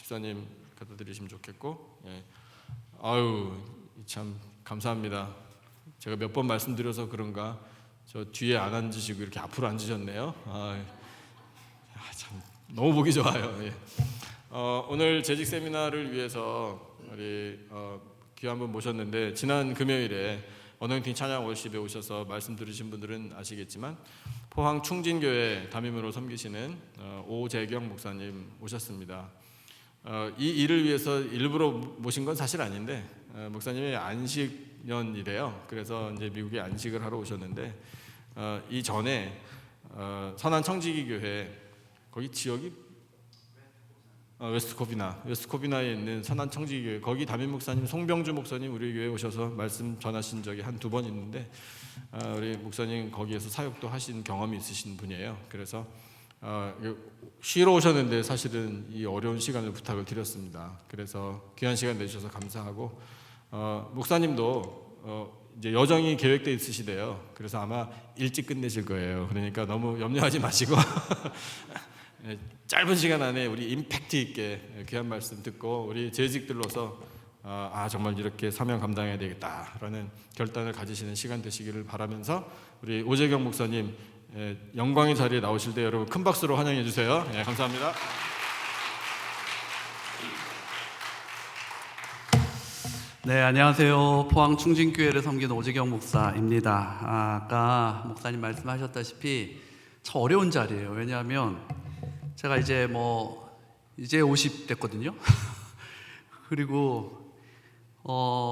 집사님 갖다 드리시면 좋겠고, 예. 아유 참 감사합니다. 제가 몇 번 말씀드려서 그런가 저 뒤에 안 앉으시고 이렇게 앞으로 앉으셨네요. 참 너무 보기 좋아요. 예. 오늘 재직 세미나를 위해서 우리 귀한 분 모셨는데, 지난 금요일에 어노인팅 찬양 월십에 오셔서 말씀 들으신 분들은 아시겠지만 포항 충진교회 담임으로 섬기시는 오재경 목사님 오셨습니다. 이 일을 위해서 일부러 모신 건 사실 아닌데, 목사님이 안식년이래요. 그래서 이제 미국에 안식을 하러 오셨는데, 이 전에 선한 청지기 교회, 거기 지역이 웨스트코비나에 있는 선한 청지기교회, 거기 담임 목사님 송병주 목사님 우리 교회에 오셔서 말씀 전하신 적이 한두 번 있는데, 우리 목사님 거기에서 사역도 하신 경험이 있으신 분이에요. 그래서 쉬러 오셨는데 사실은 이 어려운 시간을 부탁을 드렸습니다. 그래서 귀한 시간 내주셔서 감사하고, 목사님도 이제 여정이 계획돼 있으시대요. 그래서 아마 일찍 끝내실 거예요. 그러니까 너무 염려하지 마시고 짧은 시간 안에 우리 임팩트 있게 귀한 말씀 듣고 우리 재직들로서 정말 이렇게 사명 감당해야 되겠다라는 결단을 가지시는 시간 되시기를 바라면서, 우리 오재경 목사님 영광의 자리에 나오실 때 여러분 큰 박수로 환영해 주세요. 네, 감사합니다. 네, 안녕하세요. 포항 충진교회를 섬기는 오재경 목사입니다. 아까 목사님 말씀하셨다시피 참 어려운 자리예요. 왜냐하면 제가 이제 50 됐거든요. 그리고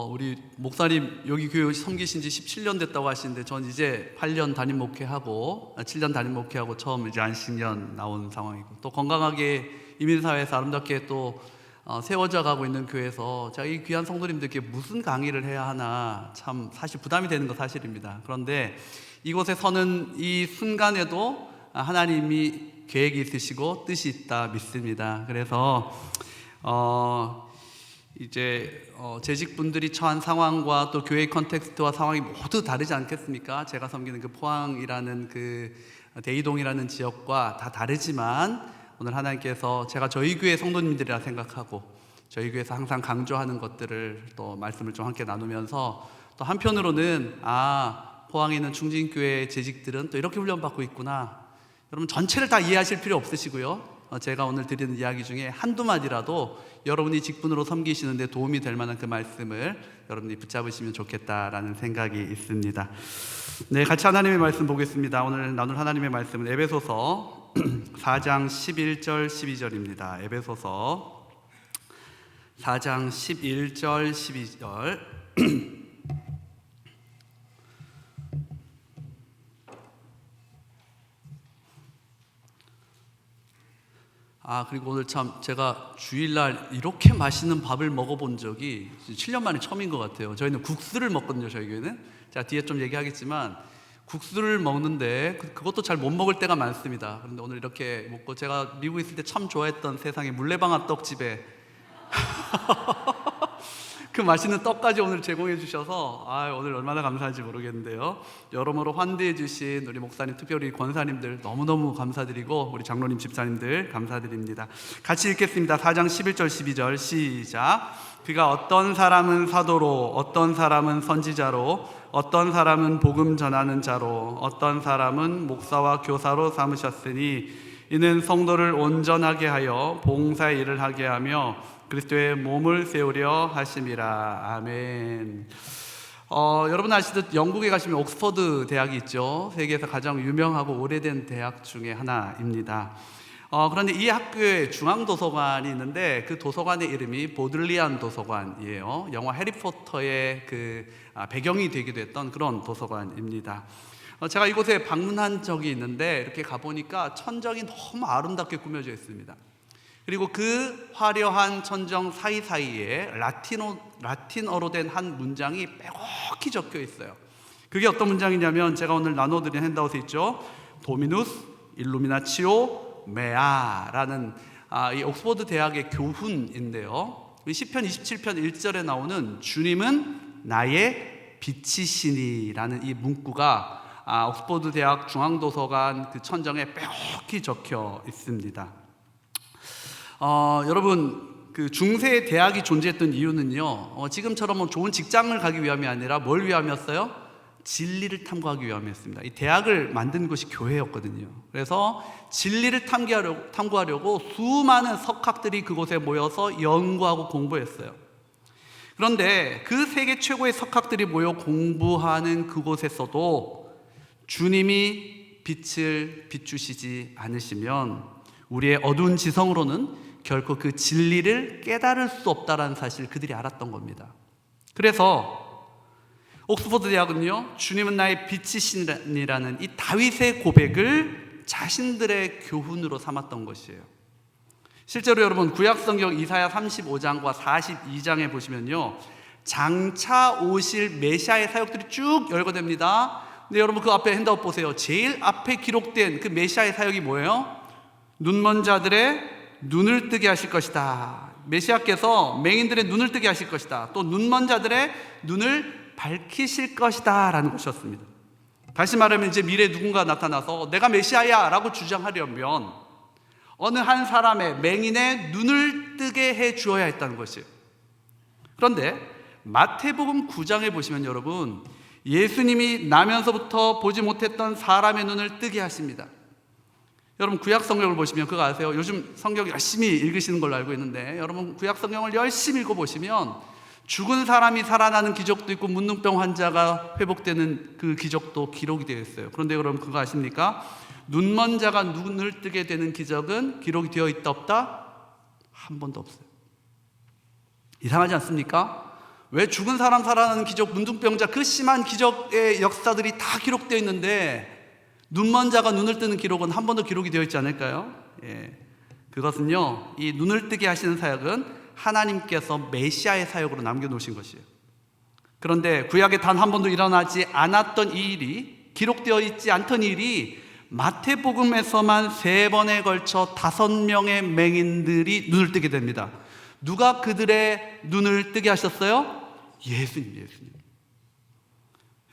우리 목사님 여기 교회 섬기신 지 17년 됐다고 하시는데, 전 이제 8년 담임 목회하고 7년 담임 목회하고 처음 이제 안식년 나온 상황이고, 또 건강하게 이민사회에서 아름답게 또 세워져 가고 있는 교회에서 제가 이 귀한 성도님들께 무슨 강의를 해야 하나 참 사실 부담이 되는 거 사실입니다. 그런데 이곳에 서는 이 순간에도 하나님이 계획이 있으시고 뜻이 있다 믿습니다. 그래서 재직분들이 처한 상황과 또 교회의 컨텍스트와 상황이 모두 다르지 않겠습니까? 제가 섬기는 그 포항이라는 그 대이동이라는 지역과 다 다르지만, 오늘 하나님께서 제가 저희 교회 성도님들이라 생각하고 저희 교회에서 항상 강조하는 것들을 또 말씀을 좀 함께 나누면서, 또 한편으로는 포항에 있는 충진교회 재직들은 또 이렇게 훈련받고 있구나, 여러분 전체를 다 이해하실 필요 없으시고요, 제가 오늘 드리는 이야기 중에 한두 마디라도 여러분이 직분으로 섬기시는데 도움이 될 만한 그 말씀을 여러분이 붙잡으시면 좋겠다라는 생각이 있습니다. 네, 같이 하나님의 말씀 보겠습니다. 오늘 나눌 하나님의 말씀은 에베소서 4장 11절 12절입니다. 에베소서 4장 11절 12절. 그리고 오늘 참 제가 주일날 이렇게 맛있는 밥을 먹어본 적이 7년 만에 처음인 것 같아요. 저희는 국수를 먹거든요. 저희 교회는 제가 뒤에 좀 얘기하겠지만 국수를 먹는데 그것도 잘 못 먹을 때가 많습니다. 그런데 오늘 이렇게 먹고, 제가 미국에 있을 때 참 좋아했던 세상의 물레방아 떡집에 그 맛있는 떡까지 오늘 제공해 주셔서 오늘 얼마나 감사한지 모르겠는데요, 여러모로 환대해 주신 우리 목사님, 특별히 권사님들 너무너무 감사드리고, 우리 장로님, 집사님들 감사드립니다. 같이 읽겠습니다. 4장 11절 12절 시작. 그가 어떤 사람은 사도로, 어떤 사람은 선지자로, 어떤 사람은 복음 전하는 자로, 어떤 사람은 목사와 교사로 삼으셨으니 이는 성도를 온전하게 하여 봉사의 일을 하게 하며 그리스도의 몸을 세우려 하심이라. 아멘. 여러분 아시듯 영국에 가시면 옥스퍼드 대학이 있죠. 세계에서 가장 유명하고 오래된 대학 중에 하나입니다. 그런데 이 학교에 중앙도서관이 있는데, 그 도서관의 이름이 보들리안 도서관이에요. 영화 해리포터의 그 배경이 되기도 했던 그런 도서관입니다. 제가 이곳에 방문한 적이 있는데, 이렇게 가보니까 천정이 너무 아름답게 꾸며져 있습니다. 그리고 그 화려한 천정 사이사이에 라틴어로 된 한 문장이 빼곡히 적혀 있어요. 그게 어떤 문장이냐면, 제가 오늘 나눠드린 핸드아웃에 있죠. 도미누스 일루미나치오 메아라는 이 옥스퍼드 대학의 교훈인데요, 시편 27편 1절에 나오는 주님은 나의 빛이시니라는 이 문구가 옥스퍼드 대학 중앙도서관 그 천정에 빼곡히 적혀 있습니다. 여러분 그 중세 대학이 존재했던 이유는요, 지금처럼 뭐 좋은 직장을 가기 위함이 아니라 뭘 위함이었어요? 진리를 탐구하기 위함이었습니다. 이 대학을 만든 곳이 교회였거든요. 그래서 진리를 탐구하려고 수많은 석학들이 그곳에 모여서 연구하고 공부했어요. 그런데 그 세계 최고의 석학들이 모여 공부하는 그곳에서도 주님이 빛을 비추시지 않으시면 우리의 어두운 지성으로는 결코 그 진리를 깨달을 수 없다는 사실 그들이 알았던 겁니다. 그래서 옥스퍼드 대학은요, 주님은 나의 빛이시니라는 이 다윗의 고백을 자신들의 교훈으로 삼았던 것이에요. 실제로 여러분 구약성경 이사야 35장과 42장에 보시면요, 장차 오실 메시아의 사역들이 쭉 열거됩니다. 근데 여러분 그 앞에 핸드아웃 보세요. 제일 앞에 기록된 그 메시아의 사역이 뭐예요? 눈먼 자들의 눈을 뜨게 하실 것이다. 메시아께서 맹인들의 눈을 뜨게 하실 것이다. 또 눈먼 자들의 눈을 밝히실 것이다 라는 것이었습니다. 다시 말하면 이제 미래에 누군가 나타나서 내가 메시아야 라고 주장하려면 어느 한 사람의 맹인의 눈을 뜨게 해 주어야 했다는 것이에요. 그런데 마태복음 9장에 보시면 여러분, 예수님이 나면서부터 보지 못했던 사람의 눈을 뜨게 하십니다. 여러분 구약 성경을 보시면 그거 아세요? 요즘 성경 열심히 읽으시는 걸로 알고 있는데, 여러분 구약 성경을 열심히 읽어보시면 죽은 사람이 살아나는 기적도 있고 문둥병 환자가 회복되는 그 기적도 기록이 되어 있어요. 그런데 여러분 그거 아십니까? 눈먼 자가 눈을 뜨게 되는 기적은 기록이 되어 있다 없다? 한 번도 없어요. 이상하지 않습니까? 왜 죽은 사람 살아나는 기적, 문둥병자 그 심한 기적의 역사들이 다 기록되어 있는데 눈먼 자가 눈을 뜨는 기록은 한 번도 기록이 되어 있지 않을까요? 그것은요, 이 눈을 뜨게 하시는 사역은 하나님께서 메시아의 사역으로 남겨놓으신 것이에요. 그런데 구약에 단 한 번도 일어나지 않았던 이 일이, 기록되어 있지 않던 일이 마태복음에서만 3번에 걸쳐 5명의 맹인들이 눈을 뜨게 됩니다. 누가 그들의 눈을 뜨게 하셨어요? 예수님.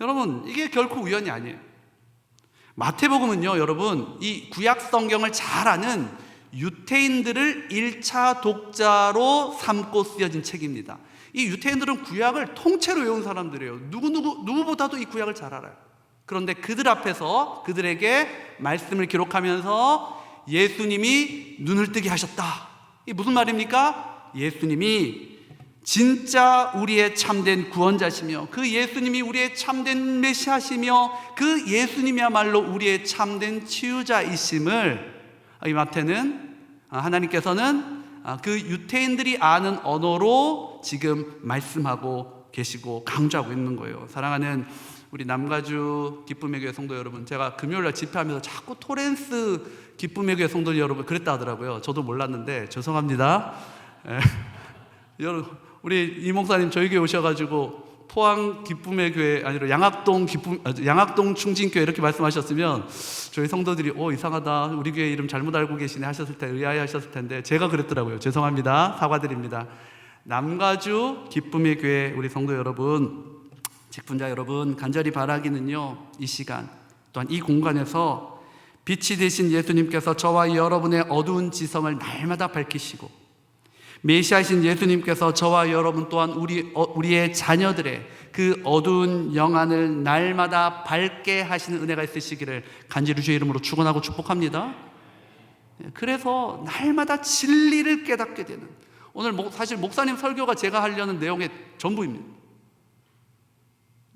여러분 이게 결코 우연이 아니에요. 마태복음은요, 여러분 이 구약 성경을 잘 아는 유태인들을 1차 독자로 삼고 쓰여진 책입니다. 이 유태인들은 구약을 통째로 외운 사람들이에요. 누구보다도 이 구약을 잘 알아요. 그런데 그들 앞에서 그들에게 말씀을 기록하면서 예수님이 눈을 뜨게 하셨다. 이게 무슨 말입니까? 예수님이 진짜 우리의 참된 구원자시며 그 예수님이 우리의 참된 메시아시며 그 예수님이야말로 우리의 참된 치유자이심을 이 마태는 하나님께서는 그 유태인들이 아는 언어로 지금 말씀하고 계시고 강조하고 있는 거예요. 사랑하는 우리 남가주 기쁨의 교회 성도 여러분, 제가 금요일날 집회하면서 자꾸 토렌스 기쁨의 교회 성도 여러분 그랬다 하더라고요. 저도 몰랐는데 죄송합니다. 여러분, 우리 이 목사님 저희 교회 오셔가지고 포항 기쁨의 교회 아니라 양학동 충진교회 이렇게 말씀하셨으면 저희 성도들이 이상하다, 우리 교회 이름 잘못 알고 계시네 하셨을 때 의아해하셨을 텐데 제가 그랬더라고요. 죄송합니다. 사과드립니다. 남가주 기쁨의 교회 우리 성도 여러분, 직분자 여러분, 간절히 바라기는요, 이 시간 또한 이 공간에서 빛이 되신 예수님께서 저와 여러분의 어두운 지성을 날마다 밝히시고 메시아이신 예수님께서 저와 여러분 또한 우리의 자녀들의 그 어두운 영안을 날마다 밝게 하시는 은혜가 있으시기를 간절히 주의 이름으로 축원하고 축복합니다. 그래서 날마다 진리를 깨닫게 되는, 오늘 사실 목사님 설교가 제가 하려는 내용의 전부입니다.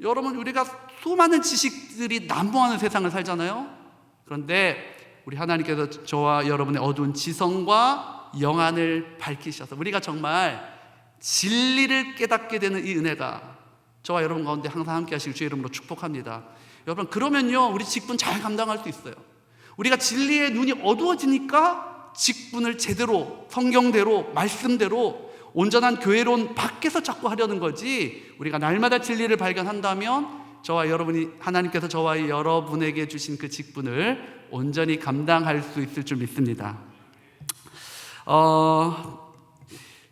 여러분, 우리가 수많은 지식들이 난무하는 세상을 살잖아요. 그런데 우리 하나님께서 저와 여러분의 어두운 지성과 영안을 밝히셔서 우리가 정말 진리를 깨닫게 되는 이 은혜가 저와 여러분 가운데 항상 함께 하시길 주의 이름으로 축복합니다. 여러분, 그러면요 우리 직분 잘 감당할 수 있어요. 우리가 진리의 눈이 어두워지니까 직분을 제대로 성경대로 말씀대로 온전한 교회론 밖에서 자꾸 하려는 거지, 우리가 날마다 진리를 발견한다면 저와 여러분이, 하나님께서 저와 여러분에게 주신 그 직분을 온전히 감당할 수 있을 줄 믿습니다.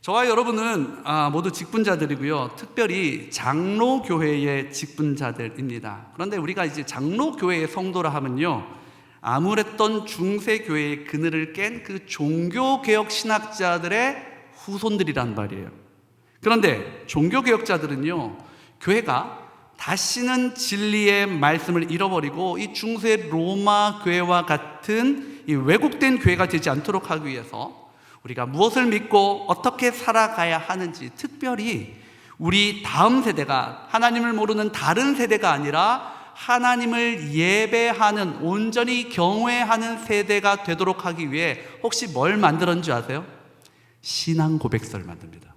저와 여러분은 모두 직분자들이고요, 특별히 장로교회의 직분자들입니다. 그런데 우리가 이제 장로교회의 성도라 하면요, 아무랬던 중세교회의 그늘을 깬 그 종교개혁 신학자들의 후손들이란 말이에요. 그런데 종교개혁자들은요, 교회가 다시는 진리의 말씀을 잃어버리고 이 중세 로마 교회와 같은 이 왜곡된 교회가 되지 않도록 하기 위해서 우리가 무엇을 믿고 어떻게 살아가야 하는지, 특별히 우리 다음 세대가 하나님을 모르는 다른 세대가 아니라 하나님을 예배하는, 온전히 경외하는 세대가 되도록 하기 위해 혹시 뭘 만들었는지 아세요? 신앙 고백서를 만듭니다.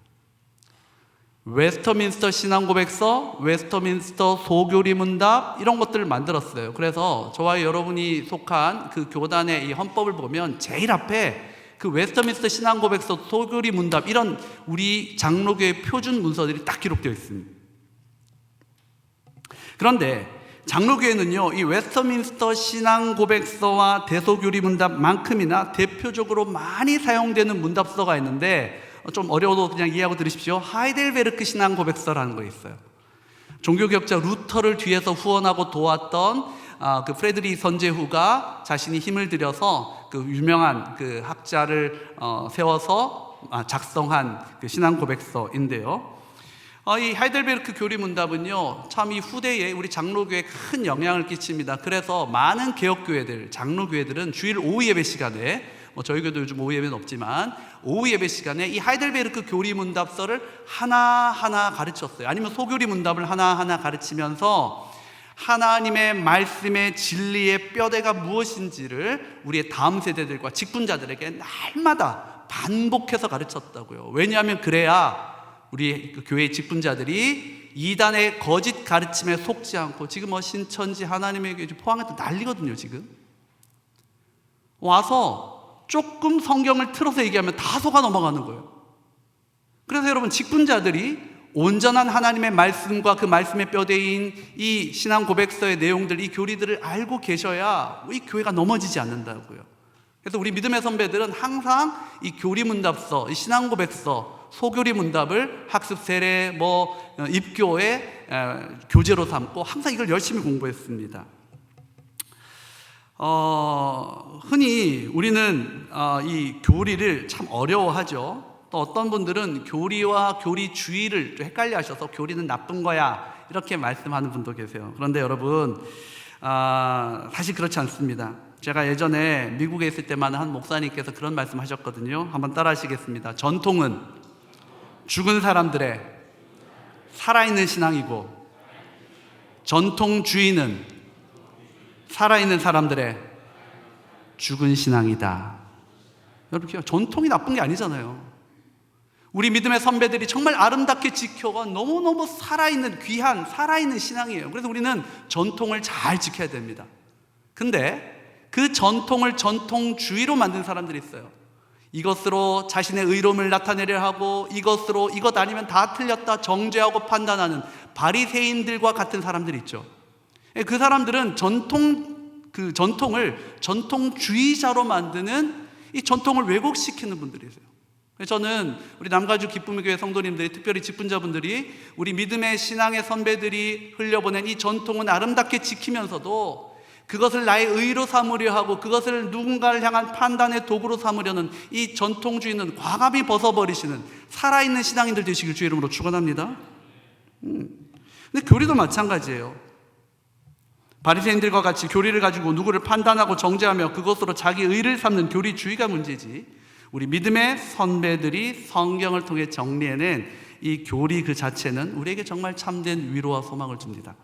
웨스터민스터 신앙 고백서, 웨스터민스터 소교리 문답, 이런 것들을 만들었어요. 그래서 저와 여러분이 속한 그 교단의 이 헌법을 보면 제일 앞에 그 웨스터민스터 신앙 고백서, 소교리 문답, 이런 우리 장로교의 표준 문서들이 딱 기록되어 있습니다. 그런데 장로교회는요, 이 웨스터민스터 신앙 고백서와 대소교리 문답만큼이나 대표적으로 많이 사용되는 문답서가 있는데, 좀 어려워도 그냥 이해하고 들으십시오. 하이델베르크 신앙 고백서라는 거 있어요. 종교개혁자 루터를 뒤에서 후원하고 도왔던 그 프레드리 선제후가 자신이 힘을 들여서 그 유명한 그 학자를 세워서 작성한 그 신앙 고백서인데요. 이 하이델베르크 교리 문답은요, 참 이 후대에 우리 장로교회에 큰 영향을 끼칩니다. 그래서 많은 개혁교회들, 장로교회들은 주일 오후 예배 시간에, 저희 교회도 요즘 오후 예배는 없지만 오후 예배 시간에 이 하이델베르크 교리 문답서를 하나하나 가르쳤어요. 아니면 소교리 문답을 하나하나 가르치면서 하나님의 말씀의 진리의 뼈대가 무엇인지를 우리의 다음 세대들과 직분자들에게 날마다 반복해서 가르쳤다고요. 왜냐하면 그래야 우리 교회의 직분자들이 이단의 거짓 가르침에 속지 않고, 지금 신천지 하나님의 교회 포항에도 난리거든요. 지금 와서 조금 성경을 틀어서 얘기하면 다 속아 넘어가는 거예요. 그래서 여러분, 직분자들이 온전한 하나님의 말씀과 그 말씀의 뼈대인 이 신앙 고백서의 내용들, 이 교리들을 알고 계셔야 이 교회가 넘어지지 않는다고요. 그래서 우리 믿음의 선배들은 항상 이 교리 문답서, 이 신앙 고백서, 소교리 문답을 학습 세례, 입교의 교재로 삼고 항상 이걸 열심히 공부했습니다. 흔히 우리는 이 교리를 참 어려워하죠. 또 어떤 분들은 교리와 교리주의를 좀 헷갈려 하셔서 교리는 나쁜 거야, 이렇게 말씀하는 분도 계세요. 그런데 여러분, 사실 그렇지 않습니다. 제가 예전에 미국에 있을 때만 한 목사님께서 그런 말씀 하셨거든요. 한번 따라 하시겠습니다. 전통은 죽은 사람들의 살아있는 신앙이고, 전통주의는 살아있는 사람들의 죽은 신앙이다. 여러분, 전통이 나쁜 게 아니잖아요. 우리 믿음의 선배들이 정말 아름답게 지켜간 너무너무 살아있는 귀한 살아있는 신앙이에요. 그래서 우리는 전통을 잘 지켜야 됩니다. 근데 그 전통을 전통주의로 만든 사람들이 있어요. 이것으로 자신의 의로움을 나타내려 하고, 이것으로 이것 아니면 다 틀렸다 정죄하고 판단하는 바리새인들과 같은 사람들이 있죠. 그 사람들은 전통을 전통주의자로 만드는, 이 전통을 왜곡시키는 분들이세요. 저는 우리 남가주 기쁨의 교회 성도님들이, 특별히 직분자분들이 우리 믿음의 신앙의 선배들이 흘려보낸 이 전통은 아름답게 지키면서도 그것을 나의 의로 삼으려 하고 그것을 누군가를 향한 판단의 도구로 삼으려는 이 전통주의는 과감히 벗어버리시는 살아있는 신앙인들 되시길 주의 이름으로 축원합니다. 근데 교리도 마찬가지예요. 바리새인들과 같이 교리를 가지고 누구를 판단하고 정죄하며 그것으로 자기 의를 삼는 교리주의가 문제지, 우리 믿음의 선배들이 성경을 통해 정리해낸 이 교리 그 자체는 우리에게 정말 참된 위로와 소망을 줍니다.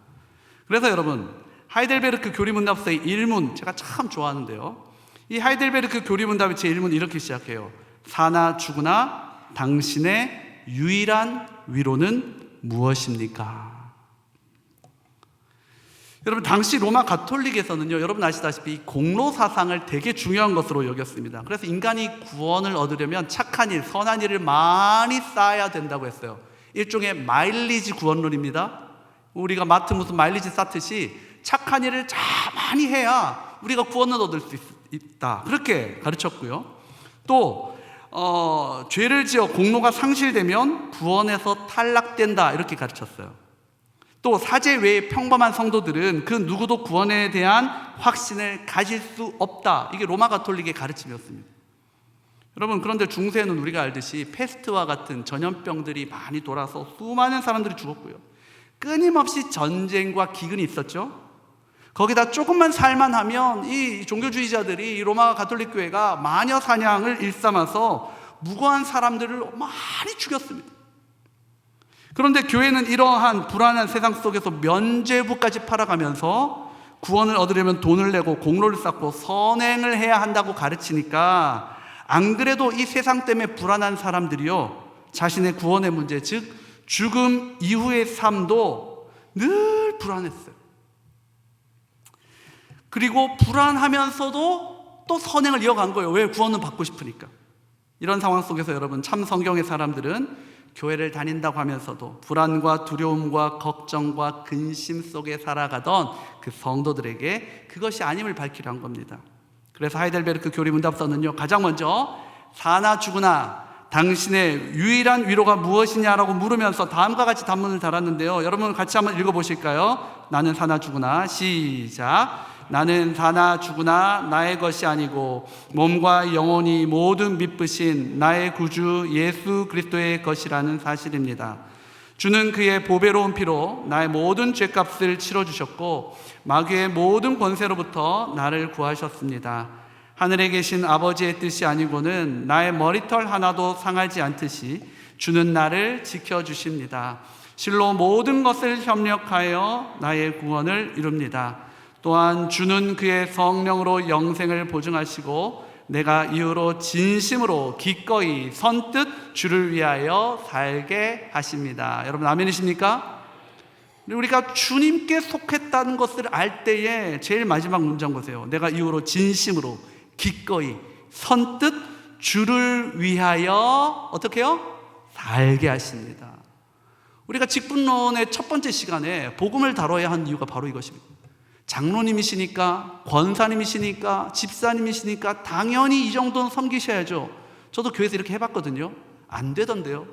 그래서 여러분, 하이델베르크 교리 문답서의 1문 제가 참 좋아하는데요. 이 하이델베르크 교리 문답의 제 1문 이렇게 시작해요. 사나 죽으나 당신의 유일한 위로는 무엇입니까? 여러분, 당시 로마 가톨릭에서는요, 여러분 아시다시피 이 공로 사상을 되게 중요한 것으로 여겼습니다. 그래서 인간이 구원을 얻으려면 착한 일, 선한 일을 많이 쌓아야 된다고 했어요. 일종의 마일리지 구원론입니다. 우리가 마트 무슨 마일리지 쌓듯이 착한 일을 많이 해야 우리가 구원을 얻을 수 있다, 그렇게 가르쳤고요. 또 죄를 지어 공로가 상실되면 구원에서 탈락된다, 이렇게 가르쳤어요. 또 사제 외의 평범한 성도들은 그 누구도 구원에 대한 확신을 가질 수 없다, 이게 로마 가톨릭의 가르침이었습니다. 여러분, 그런데 중세에는 우리가 알듯이 패스트와 같은 전염병들이 많이 돌아서 수많은 사람들이 죽었고요. 끊임없이 전쟁과 기근이 있었죠. 거기다 조금만 살만하면 이 종교주의자들이 이 로마 가톨릭 교회가 마녀 사냥을 일삼아서 무고한 사람들을 많이 죽였습니다. 그런데 교회는 이러한 불안한 세상 속에서 면죄부까지 팔아가면서 구원을 얻으려면 돈을 내고 공로를 쌓고 선행을 해야 한다고 가르치니까, 안 그래도 이 세상 때문에 불안한 사람들이요, 자신의 구원의 문제, 즉 죽음 이후의 삶도 늘 불안했어요. 그리고 불안하면서도 또 선행을 이어간 거예요. 왜? 구원은 받고 싶으니까. 이런 상황 속에서 여러분, 참 성경의 사람들은 교회를 다닌다고 하면서도 불안과 두려움과 걱정과 근심 속에 살아가던 그 성도들에게 그것이 아님을 밝히려 한 겁니다. 그래서 하이델베르크 교리 문답서는요, 가장 먼저 사나 죽으나 당신의 유일한 위로가 무엇이냐라고 물으면서 다음과 같이 단문을 달았는데요, 여러분 같이 한번 읽어보실까요? 나는 사나 죽으나, 시작. 나는 사나 죽으나 나의 것이 아니고 몸과 영혼이 모든 미쁘신 나의 구주 예수 그리스도의 것이라는 사실입니다. 주는 그의 보배로운 피로 나의 모든 죄값을 치러주셨고 마귀의 모든 권세로부터 나를 구하셨습니다. 하늘에 계신 아버지의 뜻이 아니고는 나의 머리털 하나도 상하지 않듯이 주는 나를 지켜주십니다. 실로 모든 것을 협력하여 나의 구원을 이룹니다. 또한 주는 그의 성령으로 영생을 보증하시고 내가 이후로 진심으로 기꺼이 선뜻 주를 위하여 살게 하십니다. 여러분 아멘이십니까? 우리가 주님께 속했다는 것을 알 때에 제일 마지막 문장 보세요. 내가 이후로 진심으로 기꺼이 선뜻 주를 위하여 어떻게 해요? 살게 하십니다. 우리가 직분론의 첫 번째 시간에 복음을 다뤄야 하는 이유가 바로 이것입니다. 장로님이시니까, 권사님이시니까, 집사님이시니까 당연히 이 정도는 섬기셔야죠. 저도 교회에서 이렇게 해봤거든요. 안 되던데요.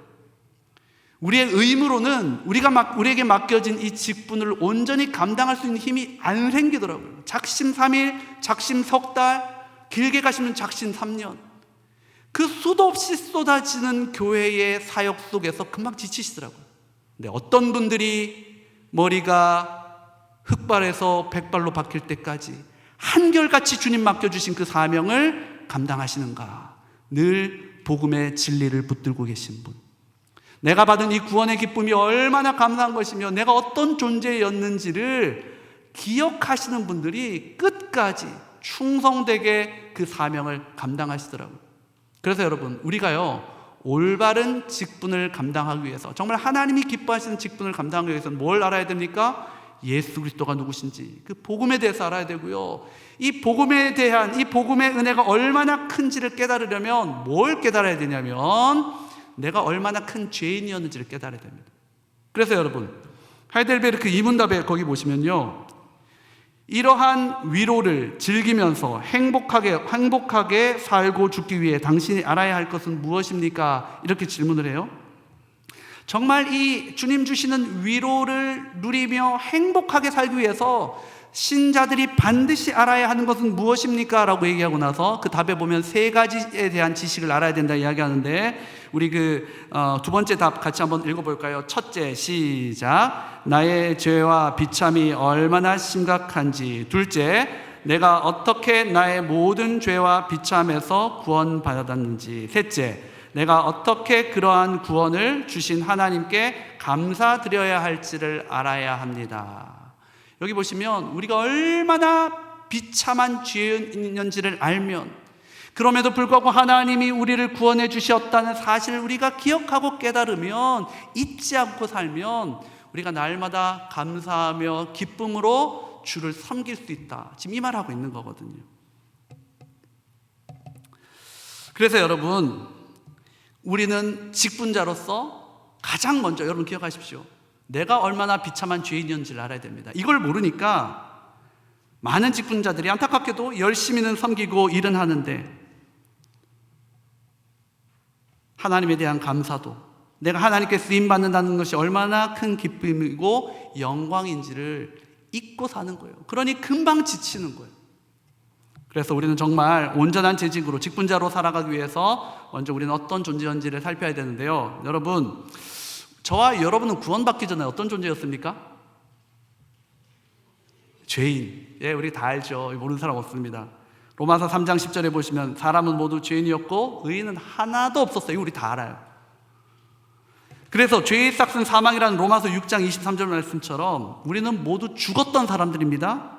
우리의 의무로는 우리에게 맡겨진 이 직분을 온전히 감당할 수 있는 힘이 안 생기더라고요. 작심 3일, 작심 석 달, 길게 가시면 작심 3년. 그 수도 없이 쏟아지는 교회의 사역 속에서 금방 지치시더라고요. 근데 어떤 분들이 머리가 흑발에서 백발로 바뀔 때까지 한결같이 주님 맡겨주신 그 사명을 감당하시는가? 늘 복음의 진리를 붙들고 계신 분, 내가 받은 이 구원의 기쁨이 얼마나 감사한 것이며 내가 어떤 존재였는지를 기억하시는 분들이 끝까지 충성되게 그 사명을 감당하시더라고요. 그래서 여러분, 우리가요 올바른 직분을 감당하기 위해서, 정말 하나님이 기뻐하시는 직분을 감당하기 위해서는 뭘 알아야 됩니까? 예수 그리스도가 누구신지, 그 복음에 대해서 알아야 되고요, 이 복음에 대한 이 복음의 은혜가 얼마나 큰지를 깨달으려면 뭘 깨달아야 되냐면 내가 얼마나 큰 죄인이었는지를 깨달아야 됩니다. 그래서 여러분, 하이델베르크 이문답에 거기 보시면요, 이러한 위로를 즐기면서 행복하게 살고 죽기 위해 당신이 알아야 할 것은 무엇입니까? 이렇게 질문을 해요. 정말 이 주님 주시는 위로를 누리며 행복하게 살기 위해서 신자들이 반드시 알아야 하는 것은 무엇입니까? 라고 얘기하고 나서 그 답에 보면 3가지에 대한 지식을 알아야 된다 이야기하는데, 우리 두 번째 답 같이 한번 읽어볼까요? 첫째, 시작. 나의 죄와 비참이 얼마나 심각한지. 둘째, 내가 어떻게 나의 모든 죄와 비참에서 구원받았는지. 셋째, 내가 어떻게 그러한 구원을 주신 하나님께 감사드려야 할지를 알아야 합니다. 여기 보시면 우리가 얼마나 비참한 죄인인지를 알면, 그럼에도 불구하고 하나님이 우리를 구원해 주셨다는 사실을 우리가 기억하고 깨달으면, 잊지 않고 살면 우리가 날마다 감사하며 기쁨으로 주를 섬길 수 있다. 지금 이 말하고 있는 거거든요. 그래서 여러분, 우리는 직분자로서 가장 먼저 여러분 기억하십시오. 내가 얼마나 비참한 죄인이었는지를 알아야 됩니다. 이걸 모르니까 많은 직분자들이 안타깝게도 열심히는 섬기고 일은 하는데 하나님에 대한 감사도, 내가 하나님께 쓰임받는다는 것이 얼마나 큰 기쁨이고 영광인지를 잊고 사는 거예요. 그러니 금방 지치는 거예요. 그래서 우리는 정말 온전한 재직으로 직분자로 살아가기 위해서 먼저 우리는 어떤 존재인지를 살펴야 되는데요. 여러분, 저와 여러분은 구원받기 전에 어떤 존재였습니까? 죄인. 예, 우리 다 알죠. 모르는 사람 없습니다. 로마서 3장 10절에 보시면 사람은 모두 죄인이었고 의인은 하나도 없었어요. 이거 우리 다 알아요. 그래서 죄의 싹은 사망이라는 로마서 6장 23절 말씀처럼 우리는 모두 죽었던 사람들입니다.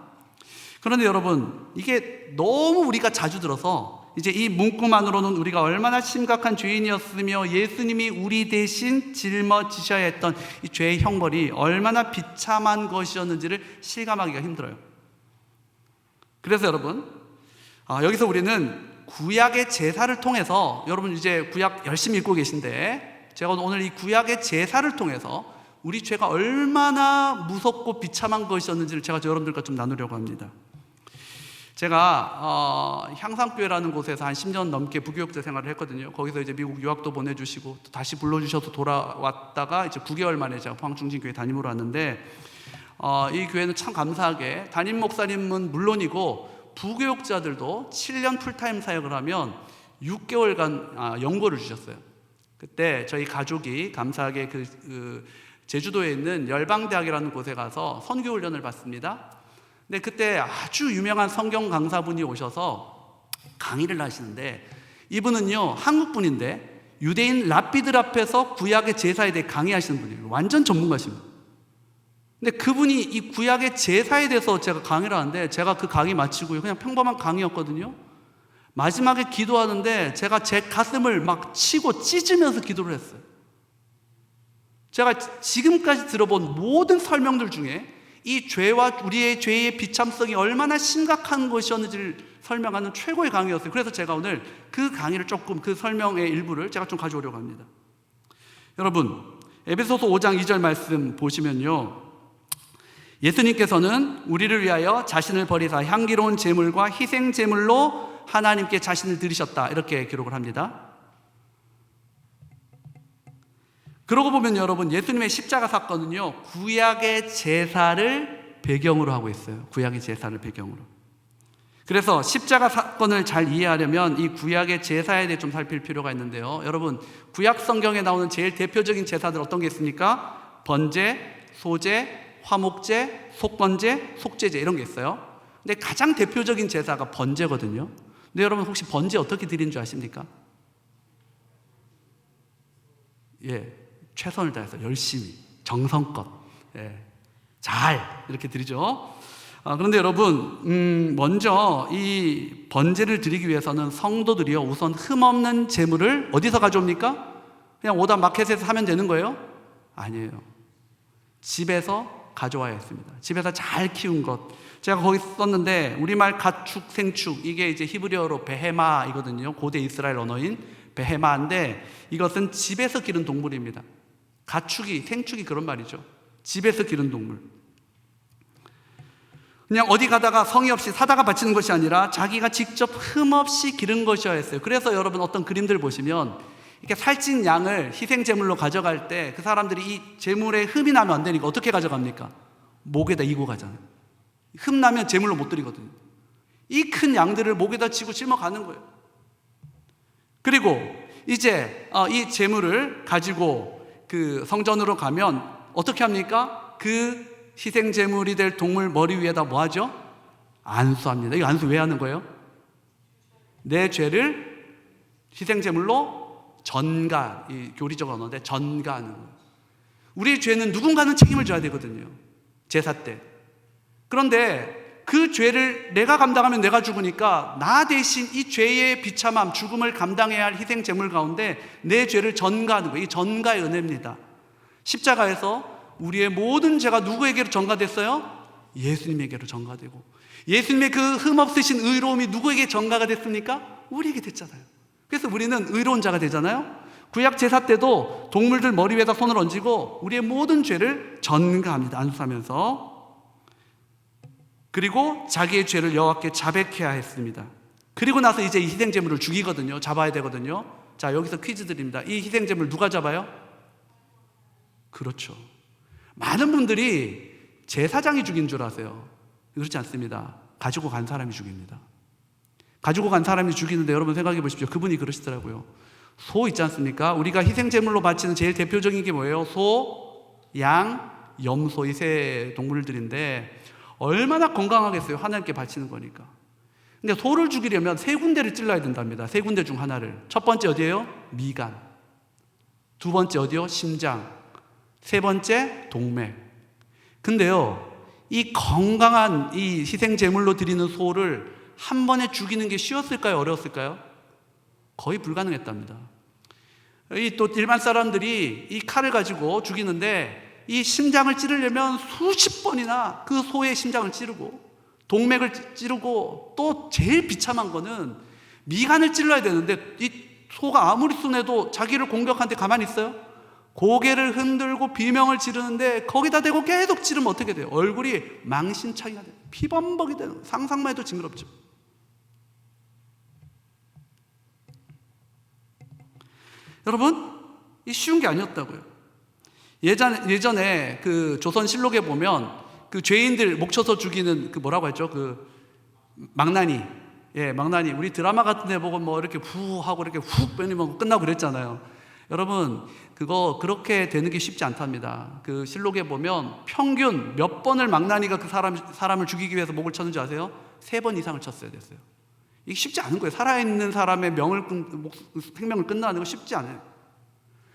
그런데 여러분, 이게 너무 우리가 자주 들어서 이제 이 문구만으로는 우리가 얼마나 심각한 죄인이었으며 예수님이 우리 대신 짊어지셔야 했던 이 죄의 형벌이 얼마나 비참한 것이었는지를 실감하기가 힘들어요. 그래서 여러분, 여기서 우리는 구약의 제사를 통해서, 여러분 이제 구약 열심히 읽고 계신데 제가 오늘 이 구약의 제사를 통해서 우리 죄가 얼마나 무섭고 비참한 것이었는지를 제가 여러분들과 좀 나누려고 합니다. 제가 향상교회라는 곳에서 한 10년 넘게 부교육자 생활을 했거든요. 거기서 이제 미국 유학도 보내주시고 또 다시 불러주셔서 돌아왔다가 이제 9개월 만에 제가 포항중진교회 담임으로 왔는데, 이 교회는 참 감사하게 담임 목사님은 물론이고 부교육자들도 7년 풀타임 사역을 하면 6개월간 연고를 주셨어요. 그때 저희 가족이 감사하게 제주도에 있는 열방대학이라는 곳에 가서 선교훈련을 받습니다. 근데 그때 아주 유명한 성경 강사분이 오셔서 강의를 하시는데, 이분은요 한국 분인데 유대인 랍비들 앞에서 구약의 제사에 대해 강의하시는 분이에요. 완전 전문가십니다. 근데 그분이 이 구약의 제사에 대해서 제가 강의를 하는데, 제가 그 강의 마치고 그냥 평범한 강의였거든요. 마지막에 기도하는데 제가 제 가슴을 막 치고 찢으면서 기도를 했어요. 제가 지금까지 들어본 모든 설명들 중에 이 죄와 우리의 죄의 비참성이 얼마나 심각한 것이었는지를 설명하는 최고의 강의였어요. 그래서 제가 오늘 그 강의를 조금, 그 설명의 일부를 제가 좀 가져오려고 합니다. 여러분, 에베소서 5장 2절 말씀 보시면요, 예수님께서는 우리를 위하여 자신을 버리사 향기로운 제물과 희생 제물로 하나님께 자신을 드리셨다, 이렇게 기록을 합니다. 그러고 보면 여러분, 예수님의 십자가 사건은요 구약의 제사를 배경으로 하고 있어요. 구약의 제사를 배경으로. 그래서 십자가 사건을 잘 이해하려면 이 구약의 제사에 대해 좀 살필 필요가 있는데요. 여러분, 구약 성경에 나오는 제일 대표적인 제사들 어떤 게 있습니까? 번제, 소제, 화목제, 속번제, 속죄제, 이런 게 있어요. 근데 가장 대표적인 제사가 번제거든요. 근데 여러분, 혹시 번제 어떻게 드리는 줄 아십니까? 예, 최선을 다해서 열심히 정성껏, 잘 이렇게 드리죠. 그런데 여러분, 먼저 이 번제를 드리기 위해서는 성도들이요 우선 흠없는 제물을 어디서 가져옵니까? 그냥 오다 마켓에서 사면 되는 거예요? 아니에요. 집에서 가져와야 했습니다. 집에서 잘 키운 것. 제가 거기 썼는데 우리말 가축, 생축, 이게 이제 히브리어로 베헤마이거든요. 고대 이스라엘 언어인 베헤마인데 이것은 집에서 기른 동물입니다. 가축이, 생축이 그런 말이죠. 집에서 기른 동물. 그냥 어디 가다가 성의 없이 사다가 바치는 것이 아니라 자기가 직접 흠없이 기른 것이어야 했어요. 그래서 여러분 어떤 그림들 보시면 이렇게 살찐 양을 희생제물로 가져갈 때 그 사람들이 이 제물에 흠이 나면 안 되니까 어떻게 가져갑니까? 목에다 이고 가잖아요. 흠 나면 제물로 못 드리거든요. 이 큰 양들을 목에다 지고 짊어가는 거예요. 그리고 이제 이 제물을 가지고 그 성전으로 가면 어떻게 합니까? 그 희생 제물이 될 동물 머리 위에다 뭐 하죠? 안수합니다. 이 안수 왜 하는 거예요? 내 죄를 희생 제물로 전가, 이 교리적 언어인데 전가하는 거예요. 우리의 죄는 누군가는 책임을 져야 되거든요. 제사 때. 그런데 그 죄를 내가 감당하면 내가 죽으니까 나 대신 이 죄의 비참함, 죽음을 감당해야 할 희생 제물 가운데 내 죄를 전가하는 거예요. 이 전가의 은혜입니다. 십자가에서 우리의 모든 죄가 누구에게로 전가됐어요? 예수님에게로 전가되고, 예수님의 그 흠없으신 의로움이 누구에게 전가가 됐습니까? 우리에게 됐잖아요. 그래서 우리는 의로운 자가 되잖아요. 구약 제사 때도 동물들 머리 위에다 손을 얹고 우리의 모든 죄를 전가합니다. 안수하면서. 그리고 자기의 죄를 여호와께 자백해야 했습니다. 그리고 나서 이제 이 희생제물을 죽이거든요. 잡아야 되거든요. 자, 여기서 퀴즈 드립니다. 이 희생제물 누가 잡아요? 그렇죠. 많은 분들이 제사장이 죽인 줄 아세요. 그렇지 않습니다. 가지고 간 사람이 죽입니다. 가지고 간 사람이 죽이는데 여러분 생각해 보십시오. 그분이 그러시더라고요. 소 있지 않습니까? 우리가 희생제물로 바치는 제일 대표적인 게 뭐예요? 소, 양, 염소, 이 세 동물들인데 얼마나 건강하겠어요? 하나님께 바치는 거니까. 근데 소를 죽이려면 세 군데를 찔러야 된답니다. 세 군데 중 하나를. 첫 번째 어디예요? 미간. 두 번째 어디요? 심장. 세 번째 동맥. 근데요, 이 건강한 이 희생제물로 드리는 소를 한 번에 죽이는 게 쉬웠을까요? 어려웠을까요? 거의 불가능했답니다. 또 일반 사람들이 이 칼을 가지고 죽이는데 이 심장을 찌르려면 수십 번이나 그 소의 심장을 찌르고 동맥을 찌르고 또 제일 비참한 거는 미간을 찔러야 되는데 이 소가 아무리 순해도 자기를 공격하는데 가만히 있어요? 고개를 흔들고 비명을 지르는데 거기다 대고 계속 찌르면 어떻게 돼요? 얼굴이 망신창이가 돼요. 피범벅이 되는, 상상만 해도 징그럽죠. 여러분, 이 쉬운 게 아니었다고요. 예전에 그 조선실록에 보면 그 죄인들 목 쳐서 죽이는 그 뭐라고 했죠? 그 망나니. 예, 망나니. 우리 드라마 같은 데 보고 뭐 이렇게 후 하고 이렇게 훅 빼면 끝나고 그랬잖아요. 여러분, 그거 그렇게 되는 게 쉽지 않답니다. 그 실록에 보면 평균 몇 번을 망나니가 그 사람을 죽이기 위해서 목을 쳤는지 아세요? 3번 이상을 쳤어야 됐어요. 이게 쉽지 않은 거예요. 살아있는 사람의 생명을 끝나는 거 쉽지 않아요.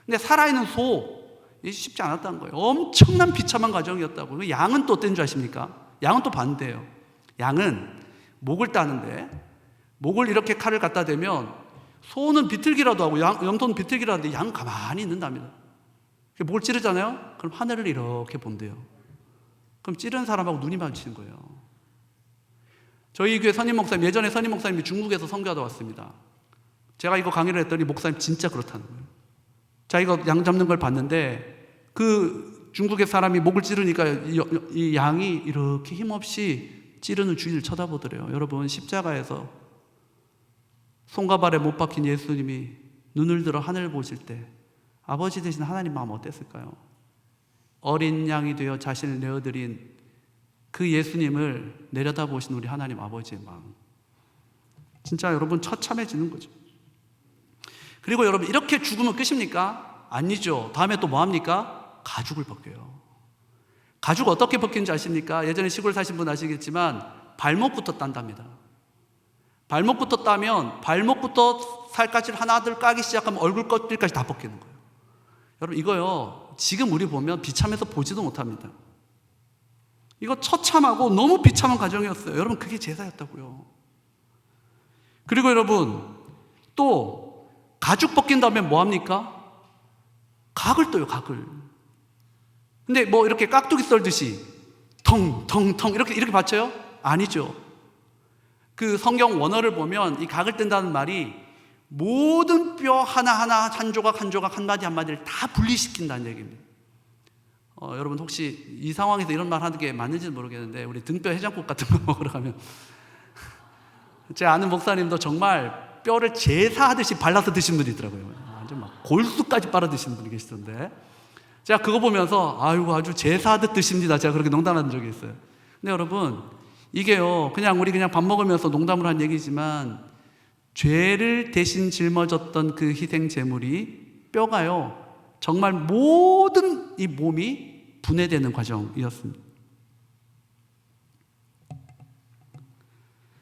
근데 살아있는 소, 이게 쉽지 않았다는 거예요. 엄청난 비참한 과정이었다고. 양은 또 어땠는 줄 아십니까? 양은 또 반대예요. 양은 목을 따는데 목을 이렇게 칼을 갖다 대면 소는 비틀기라도 하고 염소는 비틀기라도 하는데 양은 가만히 있는답니다. 목을 찌르잖아요? 그럼 하늘을 이렇게 본대요. 그럼 찌른 사람하고 눈이 마주치는 거예요. 저희 교회 선임 목사님, 예전에 선임 목사님이 중국에서 선교하다 왔습니다. 제가 이거 강의를 했더니 목사님 진짜 그렇다는 거예요. 자기가 양 잡는 걸 봤는데 그 중국의 사람이 목을 찌르니까 이 양이 이렇게 힘없이 찌르는 주인을 쳐다보더래요. 여러분, 십자가에서 손과 발에 못 박힌 예수님이 눈을 들어 하늘을 보실 때 아버지 되신 하나님 마음 어땠을까요? 어린 양이 되어 자신을 내어드린 그 예수님을 내려다보신 우리 하나님 아버지의 마음, 진짜 여러분 처참해지는 거죠. 그리고 여러분, 이렇게 죽으면 끝입니까? 아니죠. 다음에 또 뭐합니까? 가죽을 벗겨요. 가죽 어떻게 벗기는지 아십니까? 예전에 시골 사신 분 아시겠지만 발목부터 딴답니다. 발목부터 따면 발목부터 살갗을 하나둘 까기 시작하면 얼굴 껍질까지 다 벗기는 거예요. 여러분, 이거요, 지금 우리 보면 비참해서 보지도 못합니다. 이거 처참하고 너무 비참한 과정이었어요. 여러분, 그게 제사였다고요. 그리고 여러분, 또 가죽 벗긴 다음에 뭐합니까? 각을 떠요, 각을. 근데 뭐 이렇게 깍두기 썰듯이 텅텅텅 이렇게 받쳐요? 아니죠. 그 성경 원어를 보면 이 각을 뜬다는 말이 모든 뼈 하나하나 한 조각 한 조각 한마디 한마디를 다 분리시킨다는 얘기입니다. 여러분, 혹시 이 상황에서 이런 말 하는 게 맞는지는 모르겠는데 우리 등뼈 해장국 같은 거 먹으러 가면 제 아는 목사님도 정말 뼈를 제사하듯이 발라서 드신 분이 있더라고요. 완전 막 골수까지 빨아 드시는 분이 계시던데 제가 그거 보면서 아이고 아주 제사하듯 드십니다. 제가 그렇게 농담한 적이 있어요. 근데 여러분, 이게요, 우리 그냥 밥 먹으면서 농담으로 한 얘기지만 죄를 대신 짊어졌던 그 희생 제물이 뼈가요, 정말 모든 이 몸이 분해되는 과정이었습니다.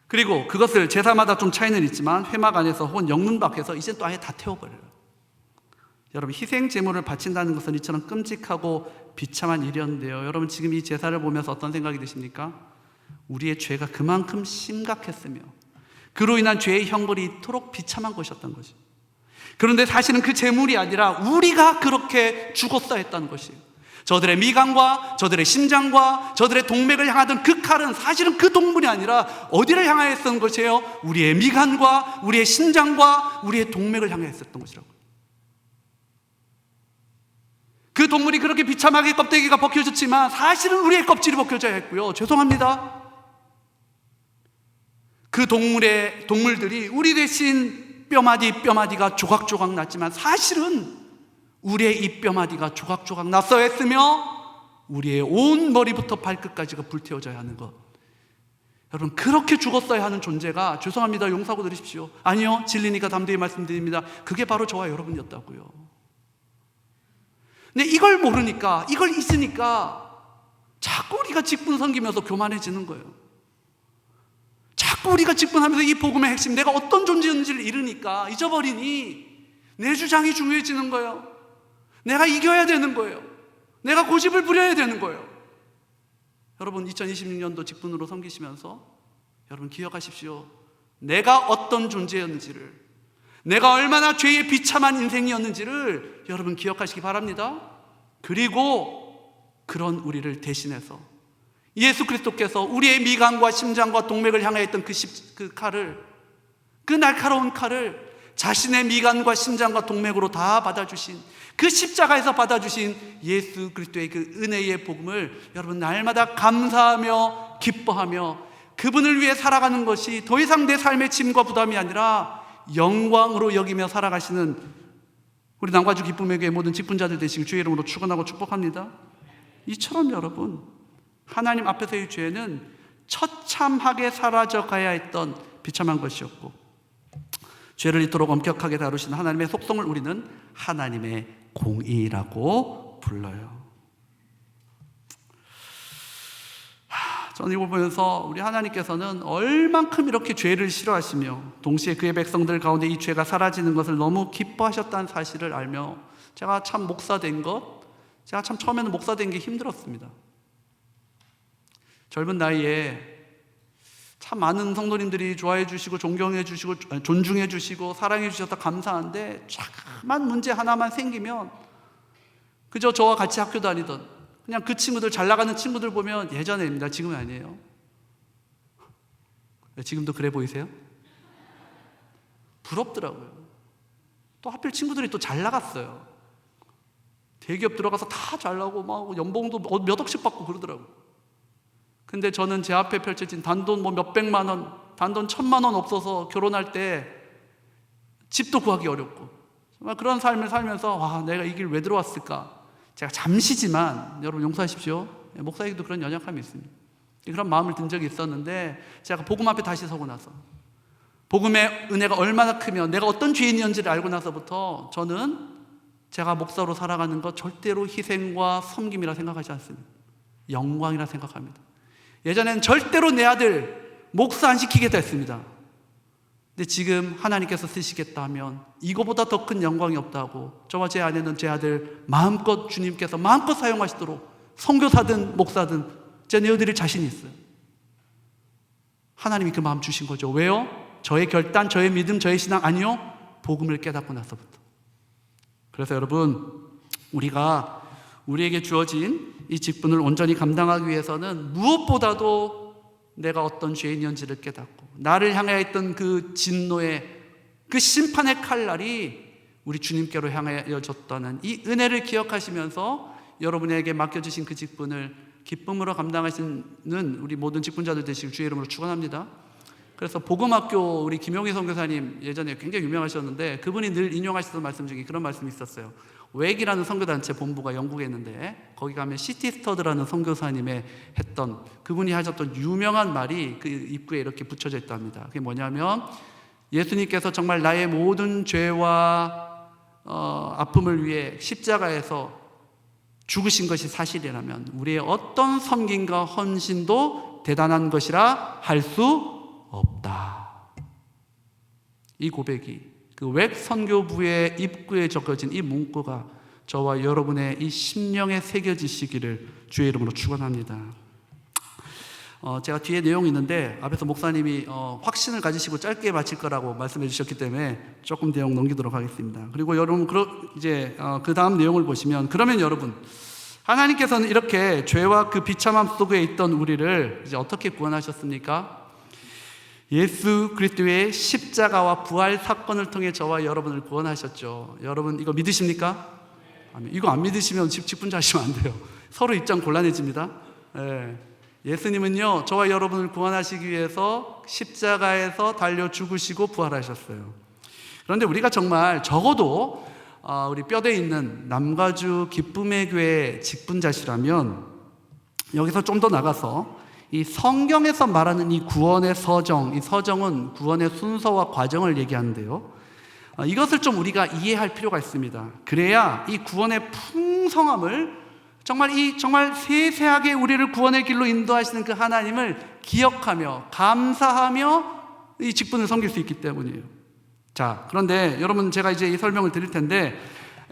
그리고 그것을 제사마다 좀 차이는 있지만 회막 안에서 혹은 영문 밖에서 이제 또 아예 다 태워버려요. 여러분, 희생 제물을 바친다는 것은 이처럼 끔찍하고 비참한 일이었는데요, 여러분, 지금 이 제사를 보면서 어떤 생각이 드십니까? 우리의 죄가 그만큼 심각했으며 그로 인한 죄의 형벌이 이토록 비참한 것이었던 것이죠. 그런데 사실은 그 제물이 아니라 우리가 그렇게 죽었어야 했다는 것이에요. 저들의 미간과 저들의 심장과 저들의 동맥을 향하던 그 칼은 사실은 그 동물이 아니라 어디를 향하였던 것이에요? 우리의 미간과 우리의 심장과 우리의 동맥을 향하였던 것이라고. 그 동물이 그렇게 비참하게 껍데기가 벗겨졌지만 사실은 우리의 껍질이 벗겨져야 했고요. 죄송합니다. 그 동물들이 우리 대신 뼈마디가 조각조각 났지만 사실은 우리의 이 뼈마디가 조각조각 났어야 했으며 우리의 온 머리부터 발끝까지가 불태워져야 하는 것. 여러분, 그렇게 죽었어야 하는 존재가 죄송합니다, 용서하고 드리십시오. 아니요, 진리니까 담대히 말씀드립니다. 그게 바로 저와 여러분이었다고요. 근데 이걸 모르니까, 이걸 잊으니까 자꾸 우리가 직분 섬기면서 교만해지는 거예요. 자꾸 우리가 직분하면서 이 복음의 핵심, 내가 어떤 존재였는지를 잃으니까, 잊어버리니 내 주장이 중요해지는 거예요. 내가 이겨야 되는 거예요. 내가 고집을 부려야 되는 거예요. 여러분, 2026년도 직분으로 섬기시면서 여러분 기억하십시오. 내가 어떤 존재였는지를, 내가 얼마나 죄에 비참한 인생이었는지를 여러분 기억하시기 바랍니다. 그리고 그런 우리를 대신해서 예수 그리스도께서 우리의 미간과 심장과 동맥을 향해 했던 그 칼을, 그 날카로운 칼을 자신의 미간과 심장과 동맥으로 다 받아주신, 그 십자가에서 받아주신 예수 그리스도의 그 은혜의 복음을 여러분 날마다 감사하며 기뻐하며 그분을 위해 살아가는 것이 더 이상 내 삶의 짐과 부담이 아니라 영광으로 여기며 살아가시는 우리 남가주 기쁨의 교회 모든 직분자들 되시길 주의 이름으로 축원하고 축복합니다. 이처럼 여러분, 하나님 앞에서의 죄는 처참하게 사라져 가야 했던 비참한 것이었고, 죄를 이토록 엄격하게 다루시는 하나님의 속성을 우리는 하나님의 공의라고 불러요. 저는 이걸 보면서 우리 하나님께서는 얼만큼 이렇게 죄를 싫어하시며 동시에 그의 백성들 가운데 이 죄가 사라지는 것을 너무 기뻐하셨다는 사실을 알며 제가 참 제가 참 처음에는 목사 된 게 힘들었습니다. 젊은 나이에 참 많은 성도님들이 좋아해 주시고 존경해 주시고 존중해 주시고 사랑해 주셔서 감사한데, 자그만 문제 하나만 생기면 그저 저와 같이 학교 다니던 그냥 그 친구들, 잘 나가는 친구들 보면, 예전에입니다, 지금은 아니에요. 지금도 그래 보이세요? 부럽더라고요. 또 하필 친구들이 또 잘 나갔어요. 대기업 들어가서 다 잘 나고 막 연봉도 몇 억씩 받고 그러더라고요. 근데 저는 제 앞에 펼쳐진 단돈 몇백만 원, 단돈 1,000만 원 없어서 결혼할 때 집도 구하기 어렵고, 정말 그런 삶을 살면서 와, 내가 이 길 왜 들어왔을까? 제가 잠시지만, 여러분 용서하십시오, 목사에게도 그런 연약함이 있습니다. 그런 마음을 든 적이 있었는데, 제가 복음 앞에 다시 서고 나서 복음의 은혜가 얼마나 크면 내가 어떤 죄인이었는지를 알고 나서부터 저는 제가 목사로 살아가는 것 절대로 희생과 섬김이라 생각하지 않습니다. 영광이라 생각합니다. 예전에는 절대로 내 아들 목사 안 시키겠다 했습니다. 근데 지금 하나님께서 쓰시겠다 하면 이거보다 더 큰 영광이 없다고, 저와 제 아내는 제 아들 마음껏 주님께서 마음껏 사용하시도록 선교사든 목사든 제가 내어드릴 자신이 있어요. 하나님이 그 마음 주신 거죠. 왜요? 저의 결단, 저의 믿음, 저의 신앙 아니요, 복음을 깨닫고 나서부터. 그래서 여러분, 우리가 우리에게 주어진 이 직분을 온전히 감당하기 위해서는 무엇보다도 내가 어떤 죄인이었는지를 깨닫고 나를 향해 있던 그 진노의, 그 심판의 칼날이 우리 주님께로 향하여졌다는 이 은혜를 기억하시면서 여러분에게 맡겨주신 그 직분을 기쁨으로 감당하시는 우리 모든 직분자들 되시길 주의 이름으로 축원합니다. 그래서 복음학교 우리 김용희 선교사님, 예전에 굉장히 유명하셨는데 그분이 늘 인용하시던 말씀 중에 그런 말씀이 있었어요. 웩이라는 선교단체 본부가 영국에 있는데 거기 가면 시티스터드라는 선교사님의 했던, 그분이 하셨던 유명한 말이 그 입구에 이렇게 붙여져 있답니다. 그게 뭐냐면, 예수님께서 정말 나의 모든 죄와 아픔을 위해 십자가에서 죽으신 것이 사실이라면 우리의 어떤 섬김과 헌신도 대단한 것이라 할 수 없다. 이 고백이 그 웩 선교부의 입구에 적혀진 이 문구가 저와 여러분의 이 심령에 새겨지시기를 주의 이름으로 축원합니다. 제가 뒤에 내용이 있는데 앞에서 목사님이 확신을 가지시고 짧게 마칠 거라고 말씀해 주셨기 때문에 조금 내용 넘기도록 하겠습니다. 그리고 여러분 이제 그 다음 내용을 보시면, 그러면 여러분, 하나님께서는 이렇게 죄와 그 비참함 속에 있던 우리를 이제 어떻게 구원하셨습니까? 예수 그리스도의 십자가와 부활 사건을 통해 저와 여러분을 구원하셨죠. 여러분 이거 믿으십니까? 이거 안 믿으시면 직분자 하시면 안 돼요. 서로 입장 곤란해집니다. 예수님은요, 저와 여러분을 구원하시기 위해서 십자가에서 달려 죽으시고 부활하셨어요. 그런데 우리가 정말 적어도 우리 뼈대에 있는 남가주 기쁨의 교회 직분자시라면 여기서 좀 더 나가서 이 성경에서 말하는 이 구원의 서정, 이 서정은 구원의 순서와 과정을 얘기하는데요. 이것을 좀 우리가 이해할 필요가 있습니다. 그래야 이 구원의 풍성함을 정말 세세하게 우리를 구원의 길로 인도하시는 그 하나님을 기억하며 감사하며 이 직분을 섬길 수 있기 때문이에요. 자, 그런데 여러분, 제가 이제 이 설명을 드릴 텐데,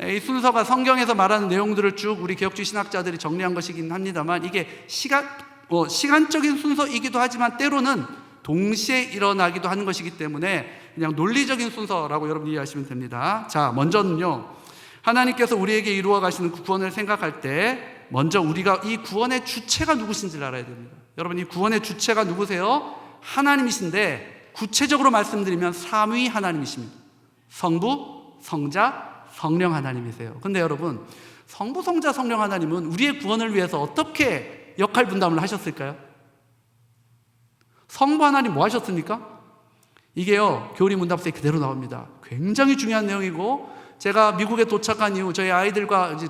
이 순서가 성경에서 말하는 내용들을 쭉 우리 개혁주의 신학자들이 정리한 것이긴 합니다만, 이게 시간적인 순서이기도 하지만 때로는 동시에 일어나기도 하는 것이기 때문에 그냥 논리적인 순서라고 여러분이 이해하시면 됩니다. 자, 먼저는요, 하나님께서 우리에게 이루어 가시는 구원을 생각할 때 먼저 우리가 이 구원의 주체가 누구신지를 알아야 됩니다. 여러분, 이 구원의 주체가 누구세요? 하나님이신데, 구체적으로 말씀드리면 삼위 하나님이십니다. 성부, 성자, 성령 하나님이세요. 근데 여러분, 성부, 성자, 성령 하나님은 우리의 구원을 위해서 어떻게 역할 분담을 하셨을까요? 성부 하나님 뭐 하셨습니까? 이게요, 교리 문답서에 그대로 나옵니다. 굉장히 중요한 내용이고, 제가 미국에 도착한 이후 저희 아이들과 이제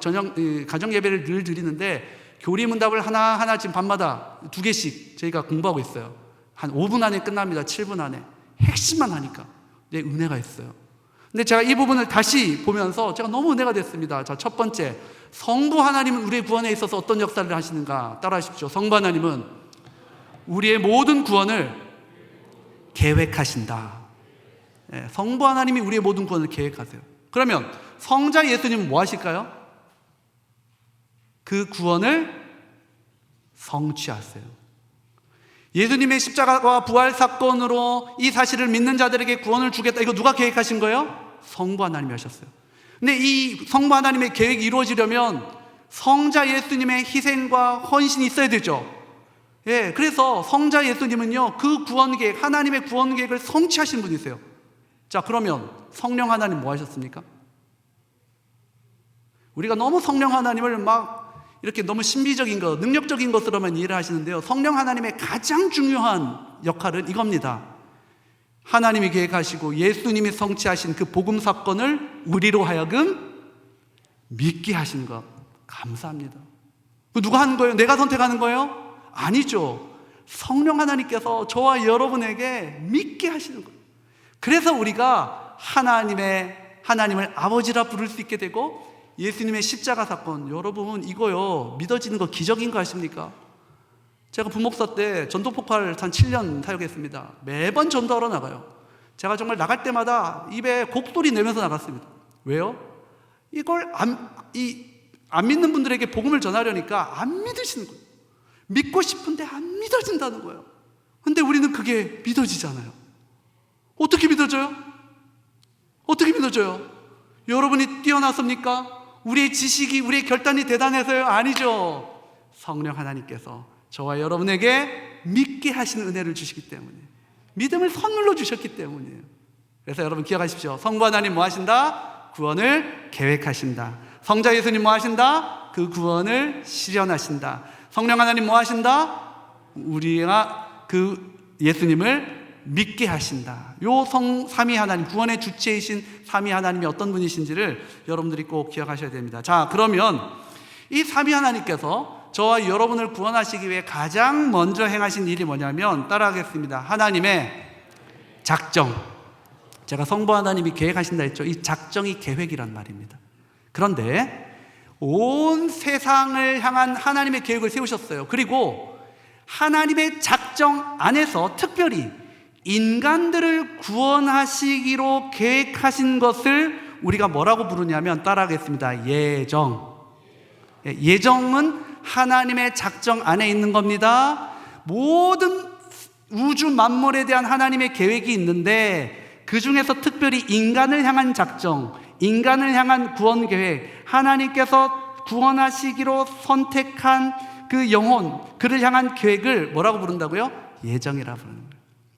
가정 예배를 늘 드리는데, 교리 문답을 하나하나 지금 밤마다 2개씩 저희가 공부하고 있어요. 한 5분 안에 끝납니다. 7분 안에. 핵심만 하니까. 네, 은혜가 있어요. 근데 제가 이 부분을 다시 보면서 제가 너무 은혜가 됐습니다. 자, 첫 번째, 성부 하나님은 우리의 구원에 있어서 어떤 역사를 하시는가 따라하십시오. 성부 하나님은 우리의 모든 구원을 계획하신다. 네, 성부 하나님이 우리의 모든 구원을 계획하세요. 그러면 성자 예수님은 뭐 하실까요? 그 구원을 성취하세요. 예수님의 십자가와 부활 사건으로 이 사실을 믿는 자들에게 구원을 주겠다. 이거 누가 계획하신 거예요? 성부 하나님이 하셨어요. 근데 이 성부 하나님의 계획이 이루어지려면 성자 예수님의 희생과 헌신이 있어야 되죠. 예, 그래서 성자 예수님은요, 그 구원 계획, 하나님의 구원 계획을 성취하신 분이세요. 자, 그러면 성령 하나님 뭐 하셨습니까? 우리가 너무 성령 하나님을 막 이렇게 너무 신비적인 것, 능력적인 것으로만 이해를 하시는데요, 성령 하나님의 가장 중요한 역할은 이겁니다. 하나님이 계획하시고 예수님이 성취하신 그 복음 사건을 우리로 하여금 믿게 하신 것, 감사합니다. 누가 하는 거예요? 내가 선택하는 거예요? 아니죠. 성령 하나님께서 저와 여러분에게 믿게 하시는 거예요. 그래서 우리가 하나님을 아버지라 부를 수 있게 되고, 예수님의 십자가 사건, 여러분 이거요, 믿어지는 거 기적인 거 아십니까? 제가 부목사 때 전도폭발 한 7년 사역했습니다. 매번 전도하러 나가요. 제가 정말 나갈 때마다 입에 곡소리 내면서 나갔습니다. 왜요? 이걸 안 믿는 분들에게 복음을 전하려니까 안 믿으시는 거예요. 믿고 싶은데 안 믿어진다는 거예요. 근데 우리는 그게 믿어지잖아요. 어떻게 믿어져요? 어떻게 믿어져요? 여러분이 뛰어났습니까? 우리의 지식이, 우리의 결단이 대단해서요? 아니죠. 성령 하나님께서 저와 여러분에게 믿게 하시는 은혜를 주시기 때문에, 믿음을 선물로 주셨기 때문이에요. 그래서 여러분 기억하십시오. 성부 하나님 뭐 하신다? 구원을 계획하신다. 성자 예수님 뭐 하신다? 그 구원을 실현하신다. 성령 하나님 뭐 하신다? 우리가 그 예수님을 믿게 하신다. 요 삼위 하나님, 구원의 주체이신 삼위 하나님이 어떤 분이신지를 여러분들이 꼭 기억하셔야 됩니다. 자, 그러면 이 삼위 하나님께서 저와 여러분을 구원하시기 위해 가장 먼저 행하신 일이 뭐냐면, 따라하겠습니다. 하나님의 작정. 제가 성부 하나님이 계획하신다 했죠. 이 작정이 계획이란 말입니다. 그런데 온 세상을 향한 하나님의 계획을 세우셨어요. 그리고 하나님의 작정 안에서 특별히 인간들을 구원하시기로 계획하신 것을 우리가 뭐라고 부르냐면, 따라하겠습니다. 예정. 예정은 하나님의 작정 안에 있는 겁니다. 모든 우주 만물에 대한 하나님의 계획이 있는데, 그 중에서 특별히 인간을 향한 작정, 인간을 향한 구원 계획, 하나님께서 구원하시기로 선택한 그 영혼, 그를 향한 계획을 뭐라고 부른다고요? 예정이라고 부르는 거예요.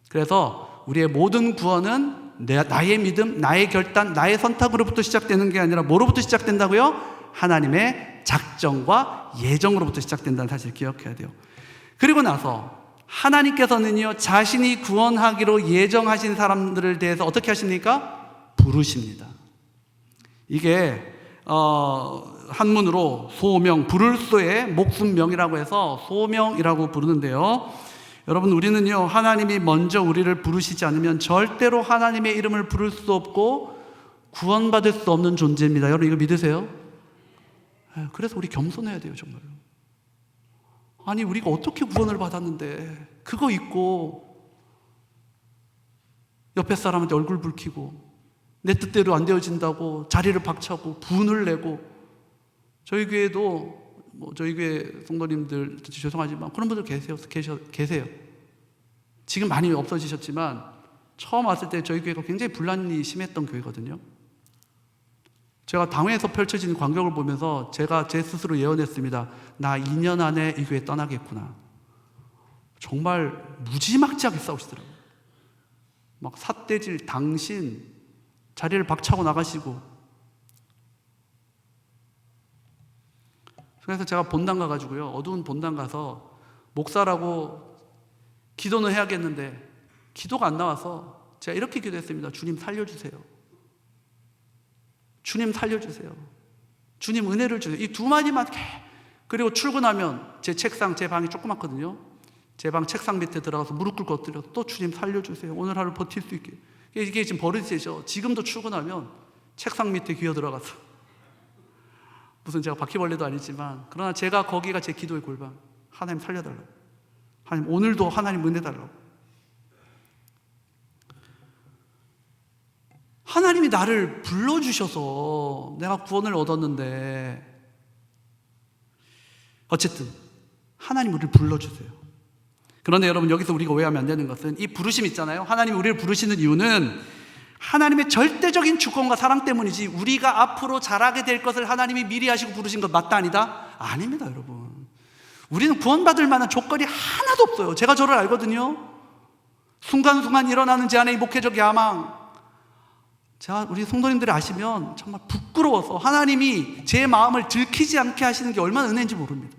그래서 우리의 모든 구원은 나의 믿음, 나의 결단, 나의 선택으로부터 시작되는 게 아니라 뭐로부터 시작된다고요? 하나님의 작정과 예정으로부터 시작된다는 사실을 기억해야 돼요. 그리고 나서 하나님께서는요, 자신이 구원하기로 예정하신 사람들을 대해서 어떻게 하십니까? 부르십니다. 이게 한문으로 소명, 부를소의 목숨명이라고 해서 소명이라고 부르는데요. 여러분, 우리는요, 하나님이 먼저 우리를 부르시지 않으면 절대로 하나님의 이름을 부를 수 없고 구원받을 수 없는 존재입니다. 여러분, 이거 믿으세요? 그래서 우리 겸손해야 돼요, 정말로. 아니, 우리가 어떻게 구원을 받았는데 그거 잊고 옆에 사람한테 얼굴 붉히고 내 뜻대로 안 되어진다고 자리를 박차고 분을 내고. 저희 교회도 저희 교회 성도님들 죄송하지만 그런 분들 계세요. 지금 많이 없어지셨지만 처음 왔을 때 저희 교회가 굉장히 분란이 심했던 교회거든요. 제가 당회에서 펼쳐진 광경을 보면서 제가 제 스스로 예언했습니다. 나 2년 안에 이 교회 떠나겠구나. 정말 무지막지하게 싸우시더라고요. 막 삿대질, 당신, 자리를 박차고 나가시고. 그래서 제가 본당 가가지고요, 어두운 본당 가서 목사라고 기도는 해야겠는데 기도가 안 나와서 제가 이렇게 기도했습니다. 주님 살려주세요. 주님 살려주세요. 주님 은혜를 주세요. 이 두 마디만. 그리고 출근하면 제 책상, 제 방이 조그맣거든요. 제 방 책상 밑에 들어가서 무릎 꿇고 엎드려 또 주님 살려주세요. 오늘 하루 버틸 수 있게. 이게 지금 버릇이죠. 지금도 출근하면 책상 밑에 기어 들어가서 무슨 제가 바퀴벌레도 아니지만 그러나 제가 거기가 제 기도의 골방. 하나님 살려달라고. 하나님 오늘도 하나님 은혜 달라고. 하나님이 나를 불러주셔서 내가 구원을 얻었는데 어쨌든 하나님 우리를 불러주세요. 그런데 여러분, 여기서 우리가 오해하면 안 되는 것은 이 부르심 있잖아요. 하나님이 우리를 부르시는 이유는 하나님의 절대적인 주권과 사랑 때문이지 우리가 앞으로 잘하게 될 것을 하나님이 미리 하시고 부르신 것 맞다 아니다? 아닙니다, 여러분. 우리는 구원받을 만한 조건이 하나도 없어요. 제가 저를 알거든요. 순간순간 일어나는 제 안에 이 목회적 야망. 제가 우리 성도님들이 아시면 정말 부끄러워서 하나님이 제 마음을 들키지 않게 하시는 게 얼마나 은혜인지 모릅니다.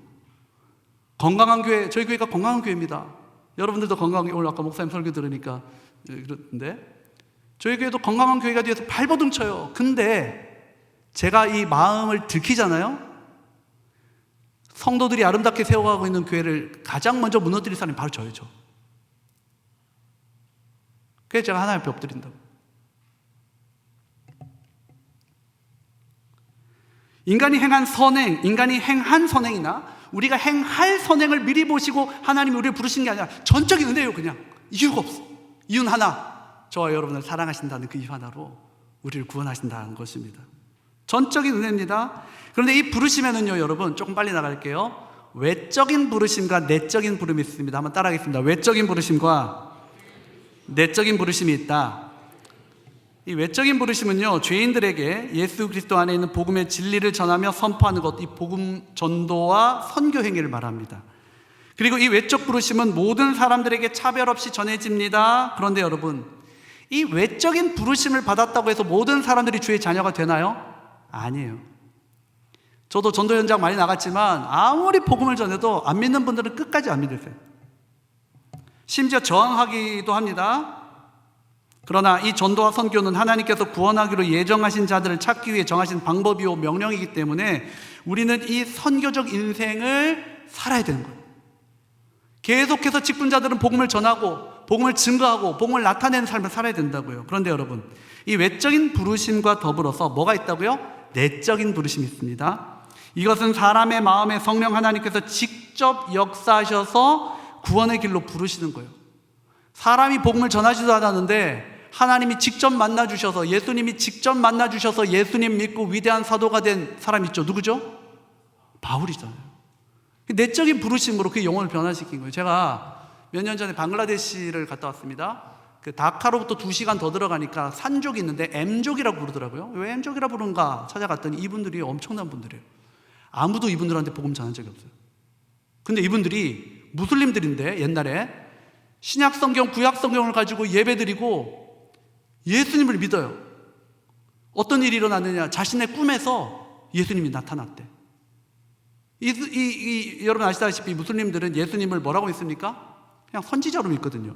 건강한 교회, 저희 교회가 건강한 교회입니다. 여러분들도 건강한 교회, 오늘 아까 목사님 설교 들으니까 그런데 저희 교회도 건강한 교회가 되어서 발버둥 쳐요. 근데 제가 이 마음을 들키잖아요. 성도들이 아름답게 세워가고 있는 교회를 가장 먼저 무너뜨릴 사람이 바로 저예요. 그래서 제가 하나님 앞에 엎드린다고. 인간이 행한 선행, 인간이 행한 선행이나 우리가 행할 선행을 미리 보시고 하나님이 우리를 부르신 게 아니라 전적인 은혜예요. 그냥 이유가 없어. 이유는 하나, 저와 여러분을 사랑하신다는 그 이유 하나로 우리를 구원하신다는 것입니다. 전적인 은혜입니다. 그런데 이 부르심에는요, 여러분, 조금 빨리 나갈게요. 외적인 부르심과 내적인 부름이 있습니다. 한번 따라하겠습니다. 외적인 부르심과 내적인 부르심이 있다. 이 외적인 부르심은요, 죄인들에게 예수 그리스도 안에 있는 복음의 진리를 전하며 선포하는 것, 이 복음 전도와 선교 행위를 말합니다. 그리고 이 외적 부르심은 모든 사람들에게 차별 없이 전해집니다. 그런데 여러분, 이 외적인 부르심을 받았다고 해서 모든 사람들이 주의 자녀가 되나요? 아니에요. 저도 전도 현장 많이 나갔지만 아무리 복음을 전해도 안 믿는 분들은 끝까지 안 믿으세요. 심지어 저항하기도 합니다. 그러나 이 전도와 선교는 하나님께서 구원하기로 예정하신 자들을 찾기 위해 정하신 방법이요 명령이기 때문에 우리는 이 선교적 인생을 살아야 되는 거예요. 계속해서 직분자들은 복음을 전하고 복음을 증거하고 복음을 나타내는 삶을 살아야 된다고요. 그런데 여러분, 이 외적인 부르심과 더불어서 뭐가 있다고요? 내적인 부르심이 있습니다. 이것은 사람의 마음에 성령 하나님께서 직접 역사하셔서 구원의 길로 부르시는 거예요. 사람이 복음을 전하지도 않았는데 하나님이 직접 만나주셔서, 예수님이 직접 만나주셔서 예수님 믿고 위대한 사도가 된 사람 있죠. 누구죠? 바울이잖아요. 내적인 부르심으로 그 영혼을 변화시킨 거예요. 제가 몇 년 전에 방글라데시를 갔다 왔습니다. 그 다카로부터 2시간 더 들어가니까 산족이 있는데 M족이라고 부르더라고요. 왜 M족이라고 부르는가 찾아갔더니 이분들이 엄청난 분들이에요. 아무도 이분들한테 복음 전한 적이 없어요. 근데 이분들이 무슬림들인데 옛날에 신약 성경, 구약 성경을 가지고 예배드리고 예수님을 믿어요. 어떤 일이 일어났느냐? 자신의 꿈에서 예수님이 나타났대. 여러분 아시다시피 무슬림들은 예수님을 뭐라고 믿습니까? 그냥 선지자로 믿거든요.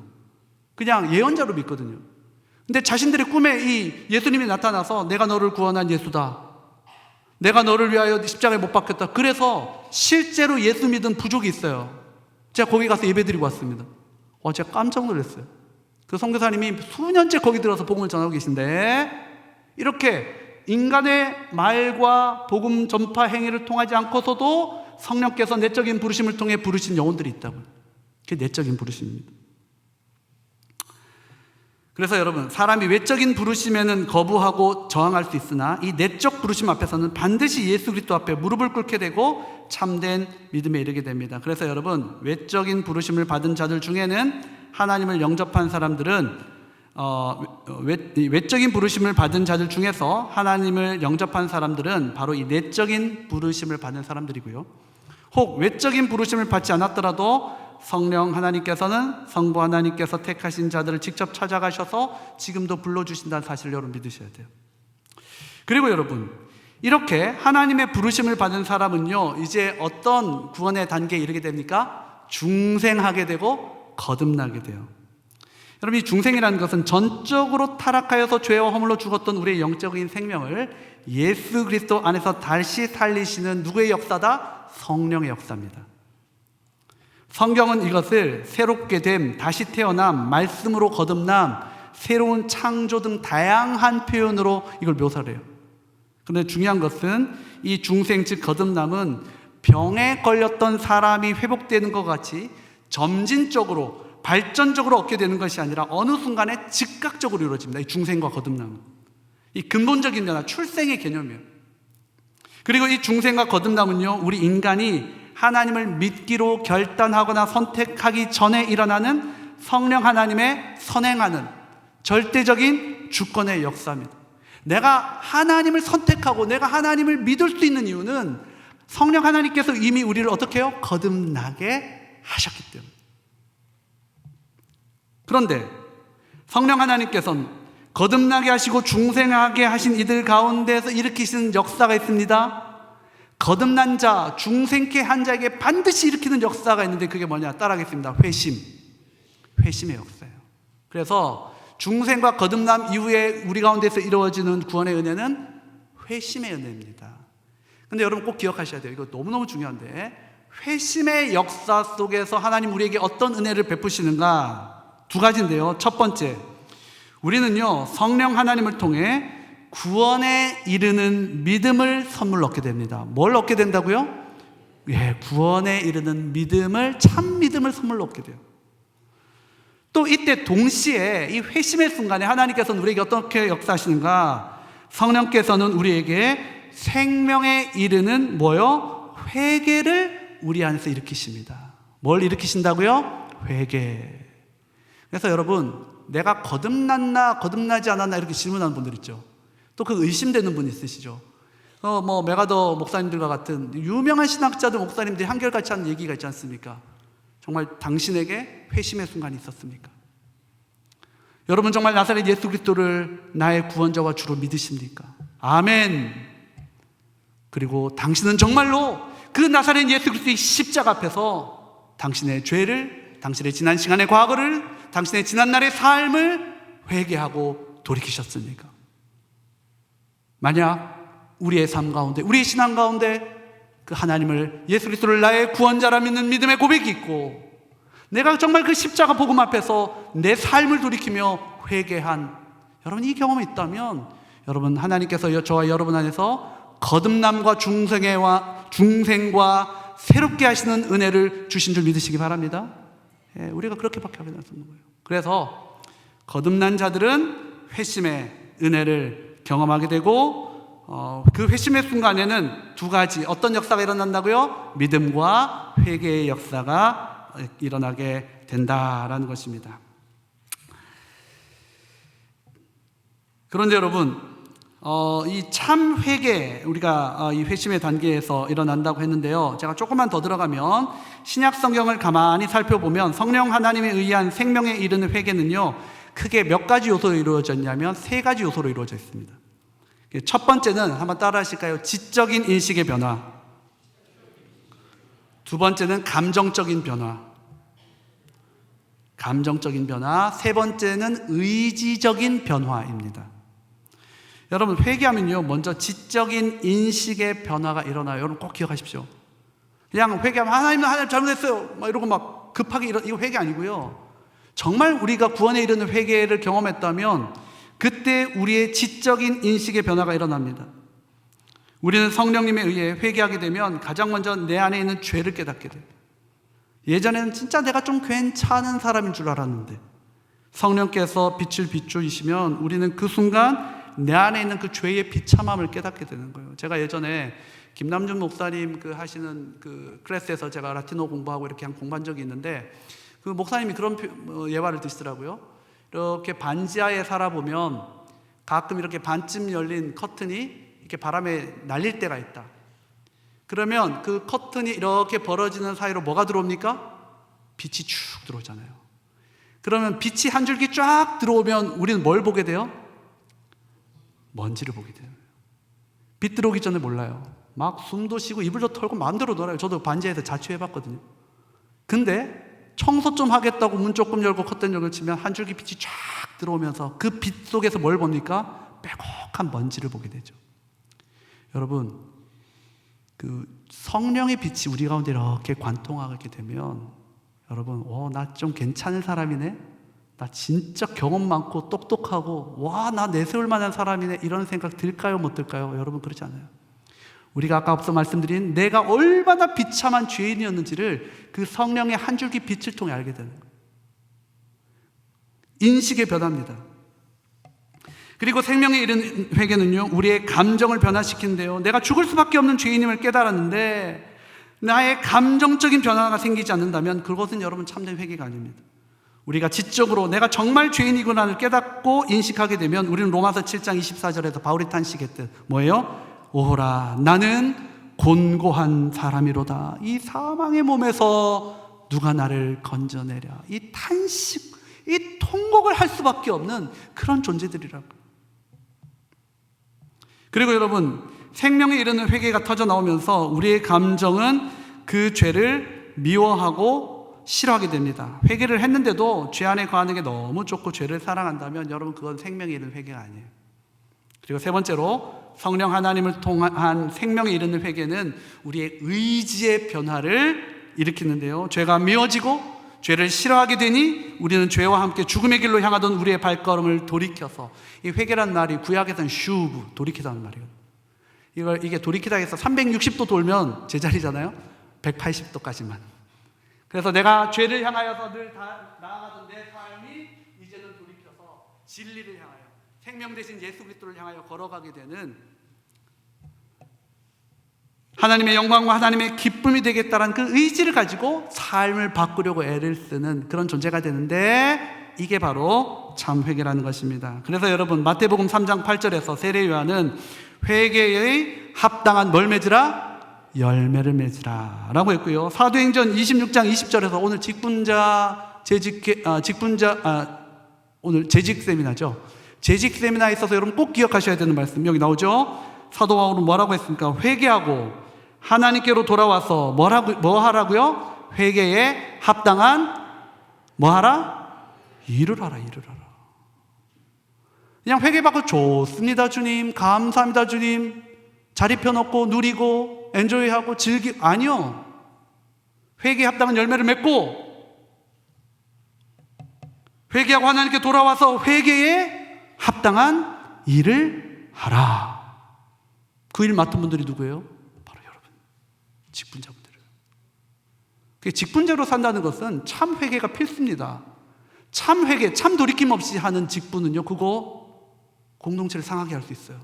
그냥 예언자로 믿거든요. 근데 자신들의 꿈에 이 예수님이 나타나서 내가 너를 구원한 예수다. 내가 너를 위하여 십자가에 못 박혔다. 그래서 실제로 예수 믿은 부족이 있어요. 제가 거기 가서 예배드리고 왔습니다. 제가 깜짝 놀랐어요. 그 선교사님이 수년째 거기 들어서 복음을 전하고 계신데, 이렇게 인간의 말과 복음 전파 행위를 통하지 않고서도 성령께서 내적인 부르심을 통해 부르신 영혼들이 있다고요. 그게 내적인 부르심입니다. 그래서 여러분, 사람이 외적인 부르심에는 거부하고 저항할 수 있으나 이 내적 부르심 앞에서는 반드시 예수 그리스도 앞에 무릎을 꿇게 되고 참된 믿음에 이르게 됩니다. 그래서 여러분, 외적인 부르심을 받은 자들 중에는 하나님을 영접한 사람들은 외적인 부르심을 받은 자들 중에서 하나님을 영접한 사람들은 바로 이 내적인 부르심을 받은 사람들이고요. 혹 외적인 부르심을 받지 않았더라도 성령 하나님께서는 성부 하나님께서 택하신 자들을 직접 찾아가셔서 지금도 불러주신다는 사실을 여러분 믿으셔야 돼요. 그리고 여러분, 이렇게 하나님의 부르심을 받은 사람은요, 이제 어떤 구원의 단계에 이르게 됩니까? 중생하게 되고 거듭나게 돼요. 여러분, 이 중생이라는 것은 전적으로 타락하여서 죄와 허물로 죽었던 우리의 영적인 생명을 예수 그리스도 안에서 다시 살리시는 누구의 역사다? 성령의 역사입니다. 성경은 이것을 새롭게 됨, 다시 태어남, 말씀으로 거듭남, 새로운 창조 등 다양한 표현으로 이걸 묘사를 해요. 그런데 중요한 것은 이 중생 즉 거듭남은 병에 걸렸던 사람이 회복되는 것 같이 점진적으로 발전적으로 얻게 되는 것이 아니라 어느 순간에 즉각적으로 이루어집니다. 이 중생과 거듭남은 이 근본적인 변화, 출생의 개념이에요. 그리고 이 중생과 거듭남은요, 우리 인간이 하나님을 믿기로 결단하거나 선택하기 전에 일어나는 성령 하나님의 선행하는 절대적인 주권의 역사입니다. 내가 하나님을 선택하고 내가 하나님을 믿을 수 있는 이유는 성령 하나님께서 이미 우리를 어떻게 해요? 거듭나게 하셨기 때문에. 그런데 성령 하나님께서는 거듭나게 하시고 중생하게 하신 이들 가운데서 일으키시는 역사가 있습니다. 거듭난 자, 중생케 한 자에게 반드시 일으키는 역사가 있는데 그게 뭐냐? 따라하겠습니다. 회심의 역사예요. 그래서 중생과 거듭남 이후에 우리 가운데서 이루어지는 구원의 은혜는 회심의 은혜입니다. 근데 여러분 꼭 기억하셔야 돼요. 이거 너무너무 중요한데, 회심의 역사 속에서 하나님 우리에게 어떤 은혜를 베푸시는가? 두 가지인데요. 첫 번째, 우리는요, 성령 하나님을 통해 구원에 이르는 믿음을 선물로 얻게 됩니다. 뭘 얻게 된다고요? 구원에 이르는 믿음을, 참 믿음을 선물로 얻게 돼요. 또 이때 동시에 이 회심의 순간에 하나님께서는 우리에게 어떻게 역사하시는가? 성령께서는 우리에게 생명에 이르는 뭐요? 회개를 우리 안에서 일으키십니다. 뭘 일으키신다고요? 회개. 그래서 여러분, 내가 거듭났나 거듭나지 않았나 이렇게 질문하는 분들 있죠. 또 그 의심되는 분 있으시죠. 메가더 목사님들과 같은 유명한 신학자들, 목사님들이 한결같이 하는 얘기가 있지 않습니까? 정말 당신에게 회심의 순간이 있었습니까? 여러분 정말 나사렛 예수 그리스도를 나의 구원자와 주로 믿으십니까? 아멘. 그리고 당신은 정말로 그 나사렛 예수 그리스도의 십자가 앞에서 당신의 죄를, 당신의 지난 시간의 과거를, 당신의 지난날의 삶을 회개하고 돌이키셨습니까? 만약 우리의 삶 가운데, 우리의 신앙 가운데 그 하나님을, 예수 그리스도를 나의 구원자라 믿는 믿음의 고백이 있고, 내가 정말 그 십자가 복음 앞에서 내 삶을 돌이키며 회개한 여러분, 이 경험이 있다면 여러분, 하나님께서 저와 여러분 안에서 거듭남과 중생과 새롭게 하시는 은혜를 주신 줄 믿으시기 바랍니다. 우리가 그렇게밖에 할 수 없는 거예요. 그래서 거듭난 자들은 회심의 은혜를 경험하게 되고, 그 회심의 순간에는 두 가지 어떤 역사가 일어난다고요? 믿음과 회개의 역사가 일어나게 된다라는 것입니다. 그런데 여러분, 이 참 회개, 우리가 이 회심의 단계에서 일어난다고 했는데요, 제가 조금만 더 들어가면 신약 성경을 가만히 살펴보면 성령 하나님에 의한 생명에 이르는 회개는요, 크게 몇 가지 요소로 이루어졌냐면 세 가지 요소로 이루어져 있습니다. 첫 번째는 한번 따라 하실까요? 지적인 인식의 변화. 두 번째는 감정적인 변화. 세 번째는 의지적인 변화입니다. 여러분 회개하면요 먼저 지적인 인식의 변화가 일어나요. 여러분 꼭 기억하십시오. 그냥 회개하면 하나님 잘못했어요 막 이러고 막 급하게 이거 회개 아니고요. 정말 우리가 구원에 이르는 회개를 경험했다면 그때 우리의 지적인 인식의 변화가 일어납니다. 우리는 성령님에 의해 회개하게 되면 가장 먼저 내 안에 있는 죄를 깨닫게 돼요. 예전에는 진짜 내가 좀 괜찮은 사람인 줄 알았는데 성령께서 빛을 비추시면 우리는 그 순간 내 안에 있는 그 죄의 비참함을 깨닫게 되는 거예요. 제가 예전에 김남준 목사님 하시는 클래스에서 제가 라틴어 공부하고 이렇게 공부한 적이 있는데 그 목사님이 그런 예화를 드시더라고요. 이렇게 반지하에 살아보면 가끔 이렇게 반쯤 열린 커튼이 이렇게 바람에 날릴 때가 있다. 그러면 그 커튼이 이렇게 벌어지는 사이로 뭐가 들어옵니까? 빛이 쭉 들어오잖아요. 그러면 빛이 한 줄기 쫙 들어오면 우리는 뭘 보게 돼요? 먼지를 보게 돼요. 빛 들어오기 전에 몰라요. 막 숨도 쉬고 이불도 털고 마음대로 놀아요. 저도 반지하에서 자취해봤거든요. 근데 청소 좀 하겠다고 문 조금 열고 커튼 열고 치면 한 줄기 빛이 쫙 들어오면서 그 빛 속에서 뭘 봅니까? 빼곡한 먼지를 보게 되죠. 여러분, 성령의 빛이 우리 가운데 이렇게 관통하게 되면 여러분, 나 좀 괜찮은 사람이네? 나 진짜 경험 많고 똑똑하고 나 내세울 만한 사람이네? 이런 생각 들까요? 못 들까요? 여러분 그렇지 않아요. 우리가 아까 앞서 말씀드린 내가 얼마나 비참한 죄인이었는지를 그 성령의 한 줄기 빛을 통해 알게 되는 거예요. 인식의 변화입니다. 그리고 생명에 이른 회개는요 우리의 감정을 변화시키는데요, 내가 죽을 수밖에 없는 죄인임을 깨달았는데 나의 감정적인 변화가 생기지 않는다면 그것은 여러분 참된 회개가 아닙니다. 우리가 지적으로 내가 정말 죄인이구나를 깨닫고 인식하게 되면 우리는 로마서 7장 24절에서 바울이 탄식했듯 뭐예요? 오호라 나는 곤고한 사람이로다. 이 사망의 몸에서 누가 나를 건져내랴. 이 탄식, 이 통곡을 할 수밖에 없는 그런 존재들이라고. 그리고 여러분, 생명에 이르는 회개가 터져 나오면서 우리의 감정은 그 죄를 미워하고 싫어하게 됩니다. 회개를 했는데도 죄 안에 거하는 게 너무 좋고 죄를 사랑한다면 여러분 그건 생명에 이르는 회개가 아니에요. 그리고 세 번째로 성령 하나님을 통한 생명에 이르는 회개는 우리의 의지의 변화를 일으키는데요, 죄가 미워지고 죄를 싫어하게 되니 우리는 죄와 함께 죽음의 길로 향하던 우리의 발걸음을 돌이켜서, 이 회개라는 말이 구약에서는 슈브, 돌이키다는 말이에요. 이게 돌이키다 해서 360도 돌면 제자리잖아요. 180도까지만. 그래서 내가 죄를 향하여서 늘 나아가던 내 삶이 이제는 돌이켜서 진리를 향하여 생명 대신 예수 그리스도를 향하여 걸어가게 되는 하나님의 영광과 하나님의 기쁨이 되겠다는 그 의지를 가지고 삶을 바꾸려고 애를 쓰는 그런 존재가 되는데, 이게 바로 참 회개라는 것입니다. 그래서 여러분 마태복음 3장 8절에서 세례 요한은 회개의 합당한 뭘 맺으라? 열매를 맺으라 라고 했고요, 사도행전 26장 20절에서 오늘 오늘 재직 세미나죠. 재직 세미나에 있어서 여러분 꼭 기억하셔야 되는 말씀 여기 나오죠. 사도 바울은 뭐라고 했습니까? 회개하고 하나님께로 돌아와서 뭐 하라고요? 회개에 합당한 뭐 하라? 일을 하라. 그냥 회개받고 좋습니다 주님, 감사합니다 주님, 자리 펴놓고 누리고 엔조이하고 아니요. 회개에 합당한 열매를 맺고 회개하고 하나님께 돌아와서 회개에 합당한 일을 하라. 그 일 맡은 분들이 누구예요? 바로 여러분, 직분자분들이에요. 직분자로 산다는 것은 참 회개가 필수입니다. 참 회개, 참 돌이킴 없이 하는 직분은요, 그거 공동체를 상하게 할 수 있어요.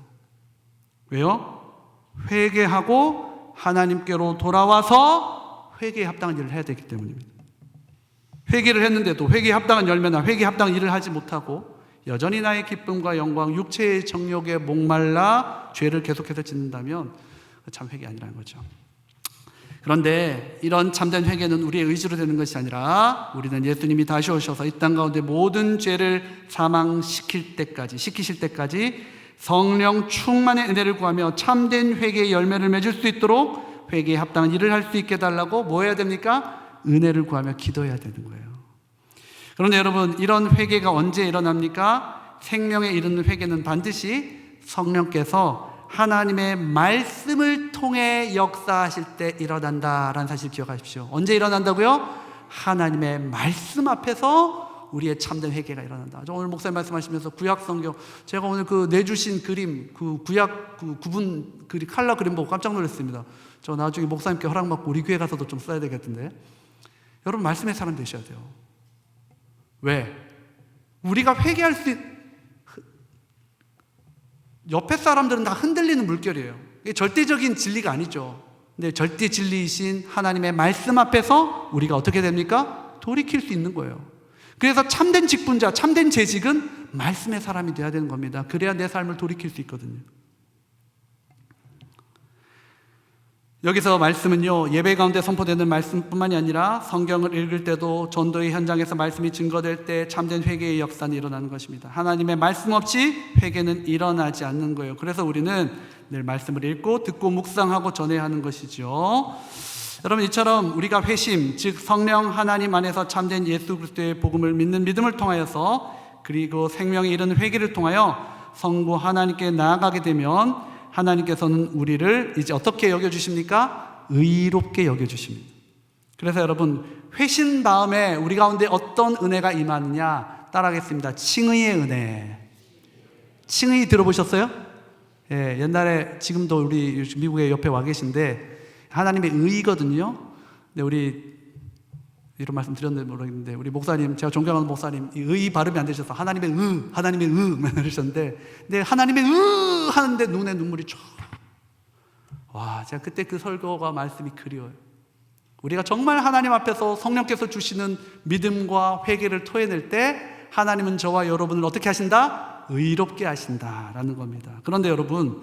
왜요? 회개하고 하나님께로 돌아와서 회개에 합당한 일을 해야 되기 때문입니다. 회개를 했는데도 회개에 합당한 열매나 회개에 합당한 일을 하지 못하고 여전히 나의 기쁨과 영광, 육체의 정욕에 목말라 죄를 계속해서 짓는다면 참 회개 아니라는 거죠. 그런데 이런 참된 회개는 우리의 의지로 되는 것이 아니라 우리는 예수님이 다시 오셔서 이 땅 가운데 모든 죄를 사망시키실 때까지 성령 충만의 은혜를 구하며 참된 회개의 열매를 맺을 수 있도록 회개에 합당한 일을 할 수 있게 해달라고 뭐 해야 됩니까? 은혜를 구하며 기도해야 되는 거예요. 그런데 여러분, 이런 회개가 언제 일어납니까? 생명에 이르는 회개는 반드시 성령께서 하나님의 말씀을 통해 역사하실 때 일어난다라는 사실 기억하십시오. 언제 일어난다고요? 하나님의 말씀 앞에서 우리의 참된 회개가 일어난다. 오늘 목사님 말씀하시면서 구약 성경, 제가 오늘 그 내주신 그림, 그 구약 그 구분 그림, 칼라 그림 보고 깜짝 놀랐습니다. 저 나중에 목사님께 허락받고 우리 교회 가서도 좀 써야 되겠던데. 여러분, 말씀의 사람 되셔야 돼요. 왜? 우리가 회개할 수 옆에 사람들은 다 흔들리는 물결이에요. 이게 절대적인 진리가 아니죠. 근데 절대 진리이신 하나님의 말씀 앞에서 우리가 어떻게 됩니까? 돌이킬 수 있는 거예요. 그래서 참된 직분자, 참된 재직은 말씀의 사람이 돼야 되는 겁니다. 그래야 내 삶을 돌이킬 수 있거든요. 여기서 말씀은요, 예배 가운데 선포되는 말씀뿐만이 아니라 성경을 읽을 때도 전도의 현장에서 말씀이 증거될 때 참된 회개의 역사는 일어나는 것입니다. 하나님의 말씀 없이 회개는 일어나지 않는 거예요. 그래서 우리는 늘 말씀을 읽고 듣고 묵상하고 전해야 하는 것이죠. 여러분, 이처럼 우리가 회심, 즉 성령 하나님 안에서 참된 예수 그리스도의 복음을 믿는 믿음을 통하여서 그리고 생명에 이르는 회개를 통하여 성부 하나님께 나아가게 되면 하나님께서는 우리를 이제 어떻게 여겨주십니까? 의롭게 여겨주십니다. 그래서 여러분, 회신 다음에 우리 가운데 어떤 은혜가 임하느냐 따라하겠습니다. 칭의의 은혜. 칭의 들어보셨어요? 예, 옛날에, 지금도 우리 미국에 옆에 와 계신데 하나님의 의거든요. 근데 우리 이런 말씀 드렸는지 모르겠는데 우리 목사님, 제가 존경하는 목사님, 이 의 발음이 안 되셔서 하나님의 하나님의 그러셨는데, 근데 하나님의 하는데 눈에 눈물이 쫙. 와, 제가 그때 그 설교가 말씀이 그리워요. 우리가 정말 하나님 앞에서 성령께서 주시는 믿음과 회개를 토해낼 때 하나님은 저와 여러분을 어떻게 하신다? 의롭게 하신다라는 겁니다. 그런데 여러분,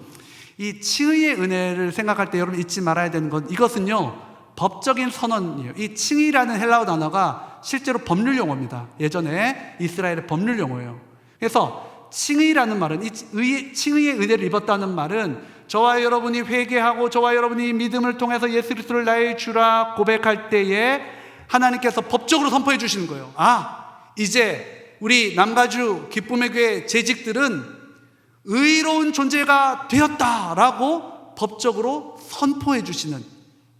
이 칭의의 은혜를 생각할 때 여러분 잊지 말아야 되는 건 이것은요, 법적인 선언이에요. 이 칭의라는 헬라어 단어가 실제로 법률 용어입니다. 예전에 이스라엘의 법률 용어예요. 그래서 칭의라는 말은, 칭의의 은혜를 입었다는 말은 저와 여러분이 회개하고 저와 여러분이 믿음을 통해서 예수 그리스도를 나의 주라 고백할 때에 하나님께서 법적으로 선포해 주시는 거예요. 아, 이제 우리 남가주 기쁨의 교회 재직들은 의로운 존재가 되었다라고 법적으로 선포해 주시는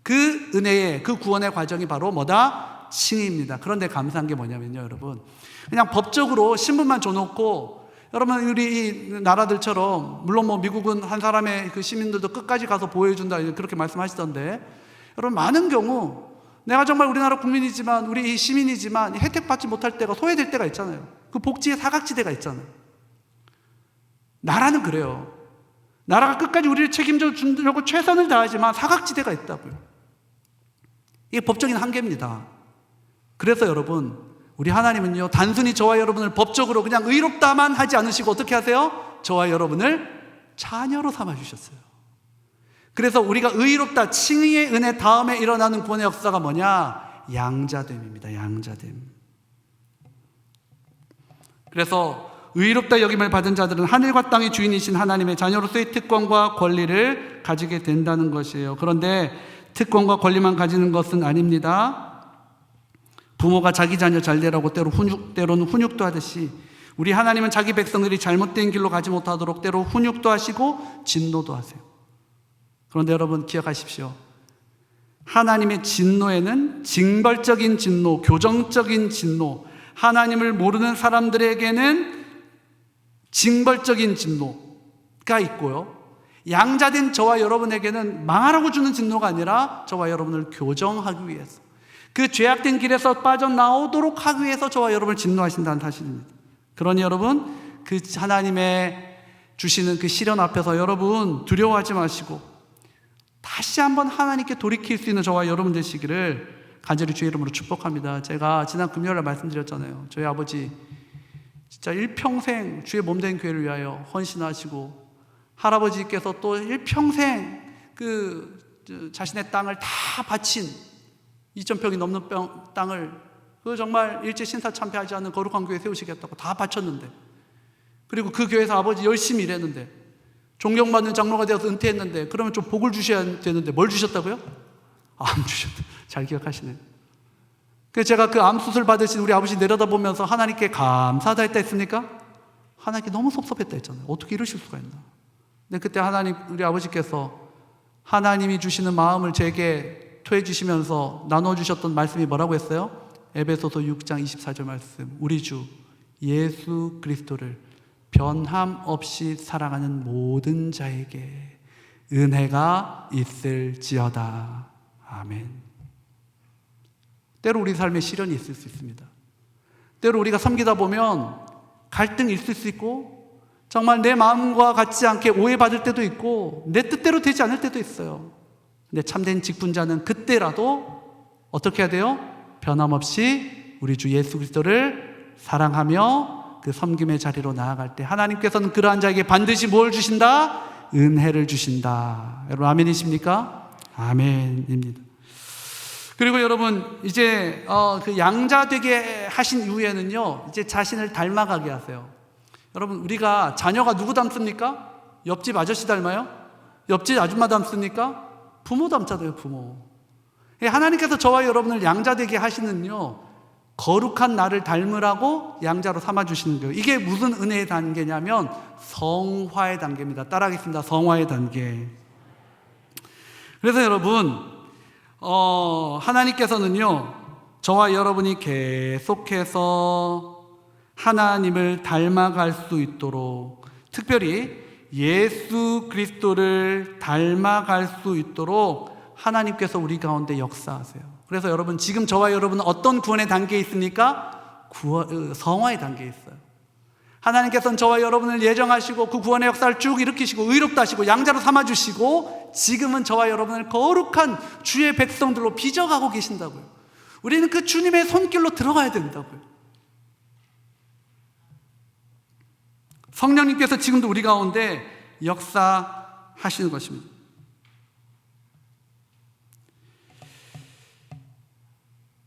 그 은혜의, 그 구원의 과정이 바로 뭐다? 칭의입니다. 그런데 감사한 게 뭐냐면요, 여러분, 그냥 법적으로 신분만 줘놓고, 여러분, 우리 이 나라들처럼, 물론 뭐 미국은 한 사람의 그 시민들도 끝까지 가서 보호해준다 그렇게 말씀하시던데, 여러분, 많은 경우 내가 정말 우리나라 국민이지만, 우리 이 시민이지만 혜택 받지 못할 때가, 소외될 때가 있잖아요. 그 복지의 사각지대가 있잖아요. 나라는 그래요. 나라가 끝까지 우리를 책임져 주려고 최선을 다하지만 사각지대가 있다고요. 이게 법적인 한계입니다. 그래서 여러분, 우리 하나님은요, 단순히 저와 여러분을 법적으로 그냥 의롭다만 하지 않으시고 어떻게 하세요? 저와 여러분을 자녀로 삼아주셨어요. 그래서 우리가 의롭다, 칭의의 은혜 다음에 일어나는 구원의 역사가 뭐냐? 양자됨입니다. 양자됨. 그래서 의롭다 여김을 받은 자들은 하늘과 땅의 주인이신 하나님의 자녀로서의 특권과 권리를 가지게 된다는 것이에요. 그런데 특권과 권리만 가지는 것은 아닙니다. 부모가 자기 자녀 잘 되라고 때로는 훈육도 하듯이 우리 하나님은 자기 백성들이 잘못된 길로 가지 못하도록 때로 훈육도 하시고 진노도 하세요. 그런데 여러분 기억하십시오. 하나님의 진노에는 징벌적인 진노, 교정적인 진노, 하나님을 모르는 사람들에게는 징벌적인 진노가 있고요, 양자된 저와 여러분에게는 망하라고 주는 진노가 아니라 저와 여러분을 교정하기 위해서, 그 죄악된 길에서 빠져나오도록 하기 위해서 저와 여러분을 진노하신다는 사실입니다. 그러니 여러분, 그 하나님의 주시는 그 시련 앞에서 여러분 두려워하지 마시고 다시 한번 하나님께 돌이킬 수 있는 저와 여러분 되시기를 간절히 주의 이름으로 축복합니다. 제가 지난 금요일에 말씀드렸잖아요. 저희 아버지 진짜 일평생 주의 몸된 교회를 위하여 헌신하시고, 할아버지께서 또 일평생 그 자신의 땅을 다 바친 2,000평이 넘는 땅을 그 정말 일제 신사 참패하지 않는 거룩한 교회 세우시겠다고 다 바쳤는데, 그리고 그 교회에서 아버지 열심히 일했는데, 존경받는 장로가 되어서 은퇴했는데, 그러면 좀 복을 주셔야 되는데 뭘 주셨다고요? 암 주셨다. 잘 기억하시네요. 그래서 제가 그 암 수술 받으신 우리 아버지 내려다보면서 하나님께 감사하다 했다 했습니까? 하나님께 너무 섭섭했다 했잖아요. 어떻게 이러실 수가 있나. 근데 그때 하나님, 우리 아버지께서 하나님이 주시는 마음을 제게 토해 주시면서 나눠주셨던 말씀이 뭐라고 했어요? 에베소서 6장 24절 말씀. 우리 주 예수 그리스도를 변함 없이 사랑하는 모든 자에게 은혜가 있을지어다. 아멘. 때로 우리 삶에 시련이 있을 수 있습니다. 때로 우리가 섬기다 보면 갈등이 있을 수 있고 정말 내 마음과 같지 않게 오해받을 때도 있고 내 뜻대로 되지 않을 때도 있어요. 근데 참된 직분자는 그때라도 어떻게 해야 돼요? 변함없이 우리 주 예수 그리스도를 사랑하며 그 섬김의 자리로 나아갈 때 하나님께서는 그러한 자에게 반드시 뭘 주신다? 은혜를 주신다. 여러분 아멘이십니까? 아멘입니다. 그리고 여러분 이제 그 양자 되게 하신 이후에는요 이제 자신을 닮아가게 하세요. 여러분 우리가 자녀가 누구 닮습니까? 옆집 아저씨 닮아요? 옆집 아줌마 닮습니까? 부모 닮잖아요. 부모. 하나님께서 저와 여러분을 양자 되게 하시는요 거룩한 나를 닮으라고 양자로 삼아주시는 거예요. 이게 무슨 은혜의 단계냐면 성화의 단계입니다. 따라하겠습니다. 성화의 단계. 그래서 여러분 하나님께서는요 저와 여러분이 계속해서 하나님을 닮아갈 수 있도록 특별히 예수 그리스도를 닮아갈 수 있도록 하나님께서 우리 가운데 역사하세요. 그래서 여러분 지금 저와 여러분은 어떤 구원의 단계에 있습니까? 성화의 단계에 있어요. 하나님께서는 저와 여러분을 예정하시고 그 구원의 역사를 쭉 일으키시고 의롭다 하시고 양자로 삼아주시고 지금은 저와 여러분을 거룩한 주의 백성들로 빚어가고 계신다고요. 우리는 그 주님의 손길로 들어가야 된다고요. 성령님께서 지금도 우리 가운데 역사하시는 것입니다.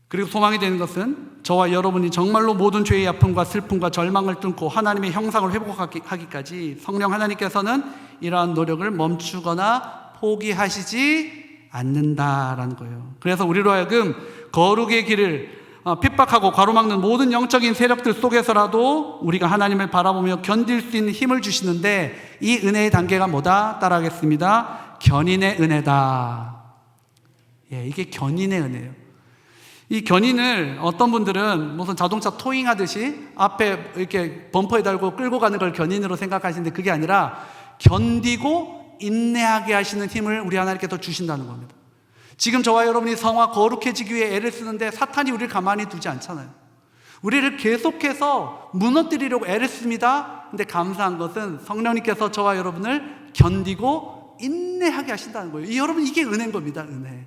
그리고 소망이 되는 것은 저와 여러분이 정말로 모든 죄의 아픔과 슬픔과 절망을 뚫고 하나님의 형상을 회복하기까지 성령 하나님께서는 이러한 노력을 멈추거나 포기하시지 않는다라는 거예요. 그래서 우리로 하여금 거룩의 길을 핍박하고 가로막는 모든 영적인 세력들 속에서라도 우리가 하나님을 바라보며 견딜 수 있는 힘을 주시는데 이 은혜의 단계가 뭐다? 따라하겠습니다. 견인의 은혜다. 이게 견인의 은혜예요. 이 견인을 어떤 분들은 무슨 자동차 토잉하듯이 앞에 이렇게 범퍼에 달고 끌고 가는 걸 견인으로 생각하시는데 그게 아니라 견디고 인내하게 하시는 힘을 우리 하나님께서 주신다는 겁니다. 지금 저와 여러분이 성화 거룩해지기 위해 애를 쓰는데 사탄이 우리를 가만히 두지 않잖아요. 우리를 계속해서 무너뜨리려고 애를 씁니다. 근데 감사한 것은 성령님께서 저와 여러분을 견디고 인내하게 하신다는 거예요. 여러분 이게 은혜인 겁니다. 은혜.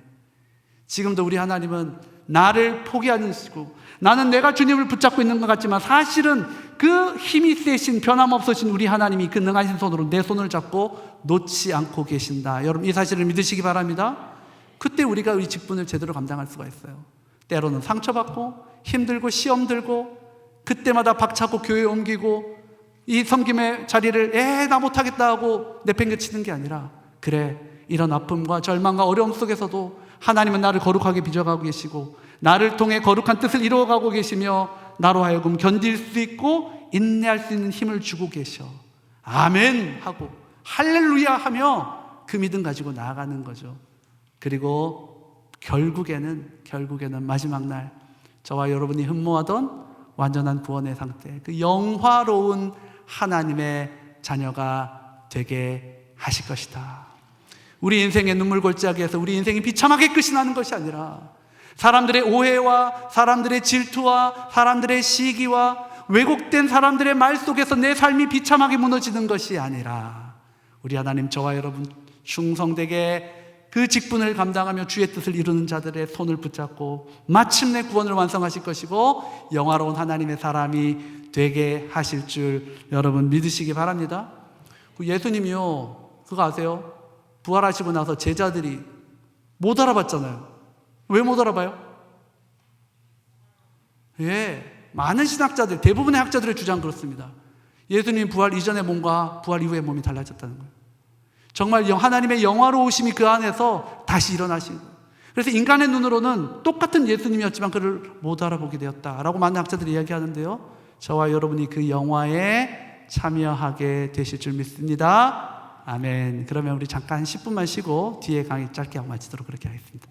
지금도 우리 하나님은 나를 포기하시고 나는 내가 주님을 붙잡고 있는 것 같지만 사실은 그 힘이 세신 변함없으신 우리 하나님이 그 능하신 손으로 내 손을 잡고 놓지 않고 계신다. 여러분 이 사실을 믿으시기 바랍니다. 그때 우리가 이 직분을 제대로 감당할 수가 있어요. 때로는 상처받고 힘들고 시험 들고 그때마다 박차고 교회에 옮기고 이 섬김의 자리를 나 못하겠다 하고 내팽개치는 게 아니라 그래 이런 아픔과 절망과 어려움 속에서도 하나님은 나를 거룩하게 빚어가고 계시고 나를 통해 거룩한 뜻을 이루어가고 계시며 나로 하여금 견딜 수 있고 인내할 수 있는 힘을 주고 계셔. 아멘 하고 할렐루야 하며 그 믿음 가지고 나아가는 거죠. 그리고 결국에는 마지막 날 저와 여러분이 흠모하던 완전한 구원의 상태, 그 영화로운 하나님의 자녀가 되게 하실 것이다. 우리 인생의 눈물 골짜기에서 우리 인생이 비참하게 끝이 나는 것이 아니라 사람들의 오해와 사람들의 질투와 사람들의 시기와 왜곡된 사람들의 말 속에서 내 삶이 비참하게 무너지는 것이 아니라 우리 하나님 저와 여러분 충성되게 그 직분을 감당하며 주의 뜻을 이루는 자들의 손을 붙잡고 마침내 구원을 완성하실 것이고 영화로운 하나님의 사람이 되게 하실 줄 여러분 믿으시기 바랍니다. 예수님이요 그거 아세요? 부활하시고 나서 제자들이 못 알아봤잖아요. 왜 못 알아봐요? 많은 신학자들, 대부분의 학자들의 주장 그렇습니다. 예수님 부활 이전의 몸과 부활 이후의 몸이 달라졌다는 거예요. 정말 하나님의 영화로우심이 그 안에서 다시 일어나신 거예요. 그래서 인간의 눈으로는 똑같은 예수님이었지만 그를 못 알아보게 되었다라고 많은 학자들이 이야기하는데요. 저와 여러분이 그 영화에 참여하게 되실 줄 믿습니다. 아멘. 그러면 우리 잠깐 10분만 쉬고 뒤에 강의 짧게 하고 마치도록 그렇게 하겠습니다.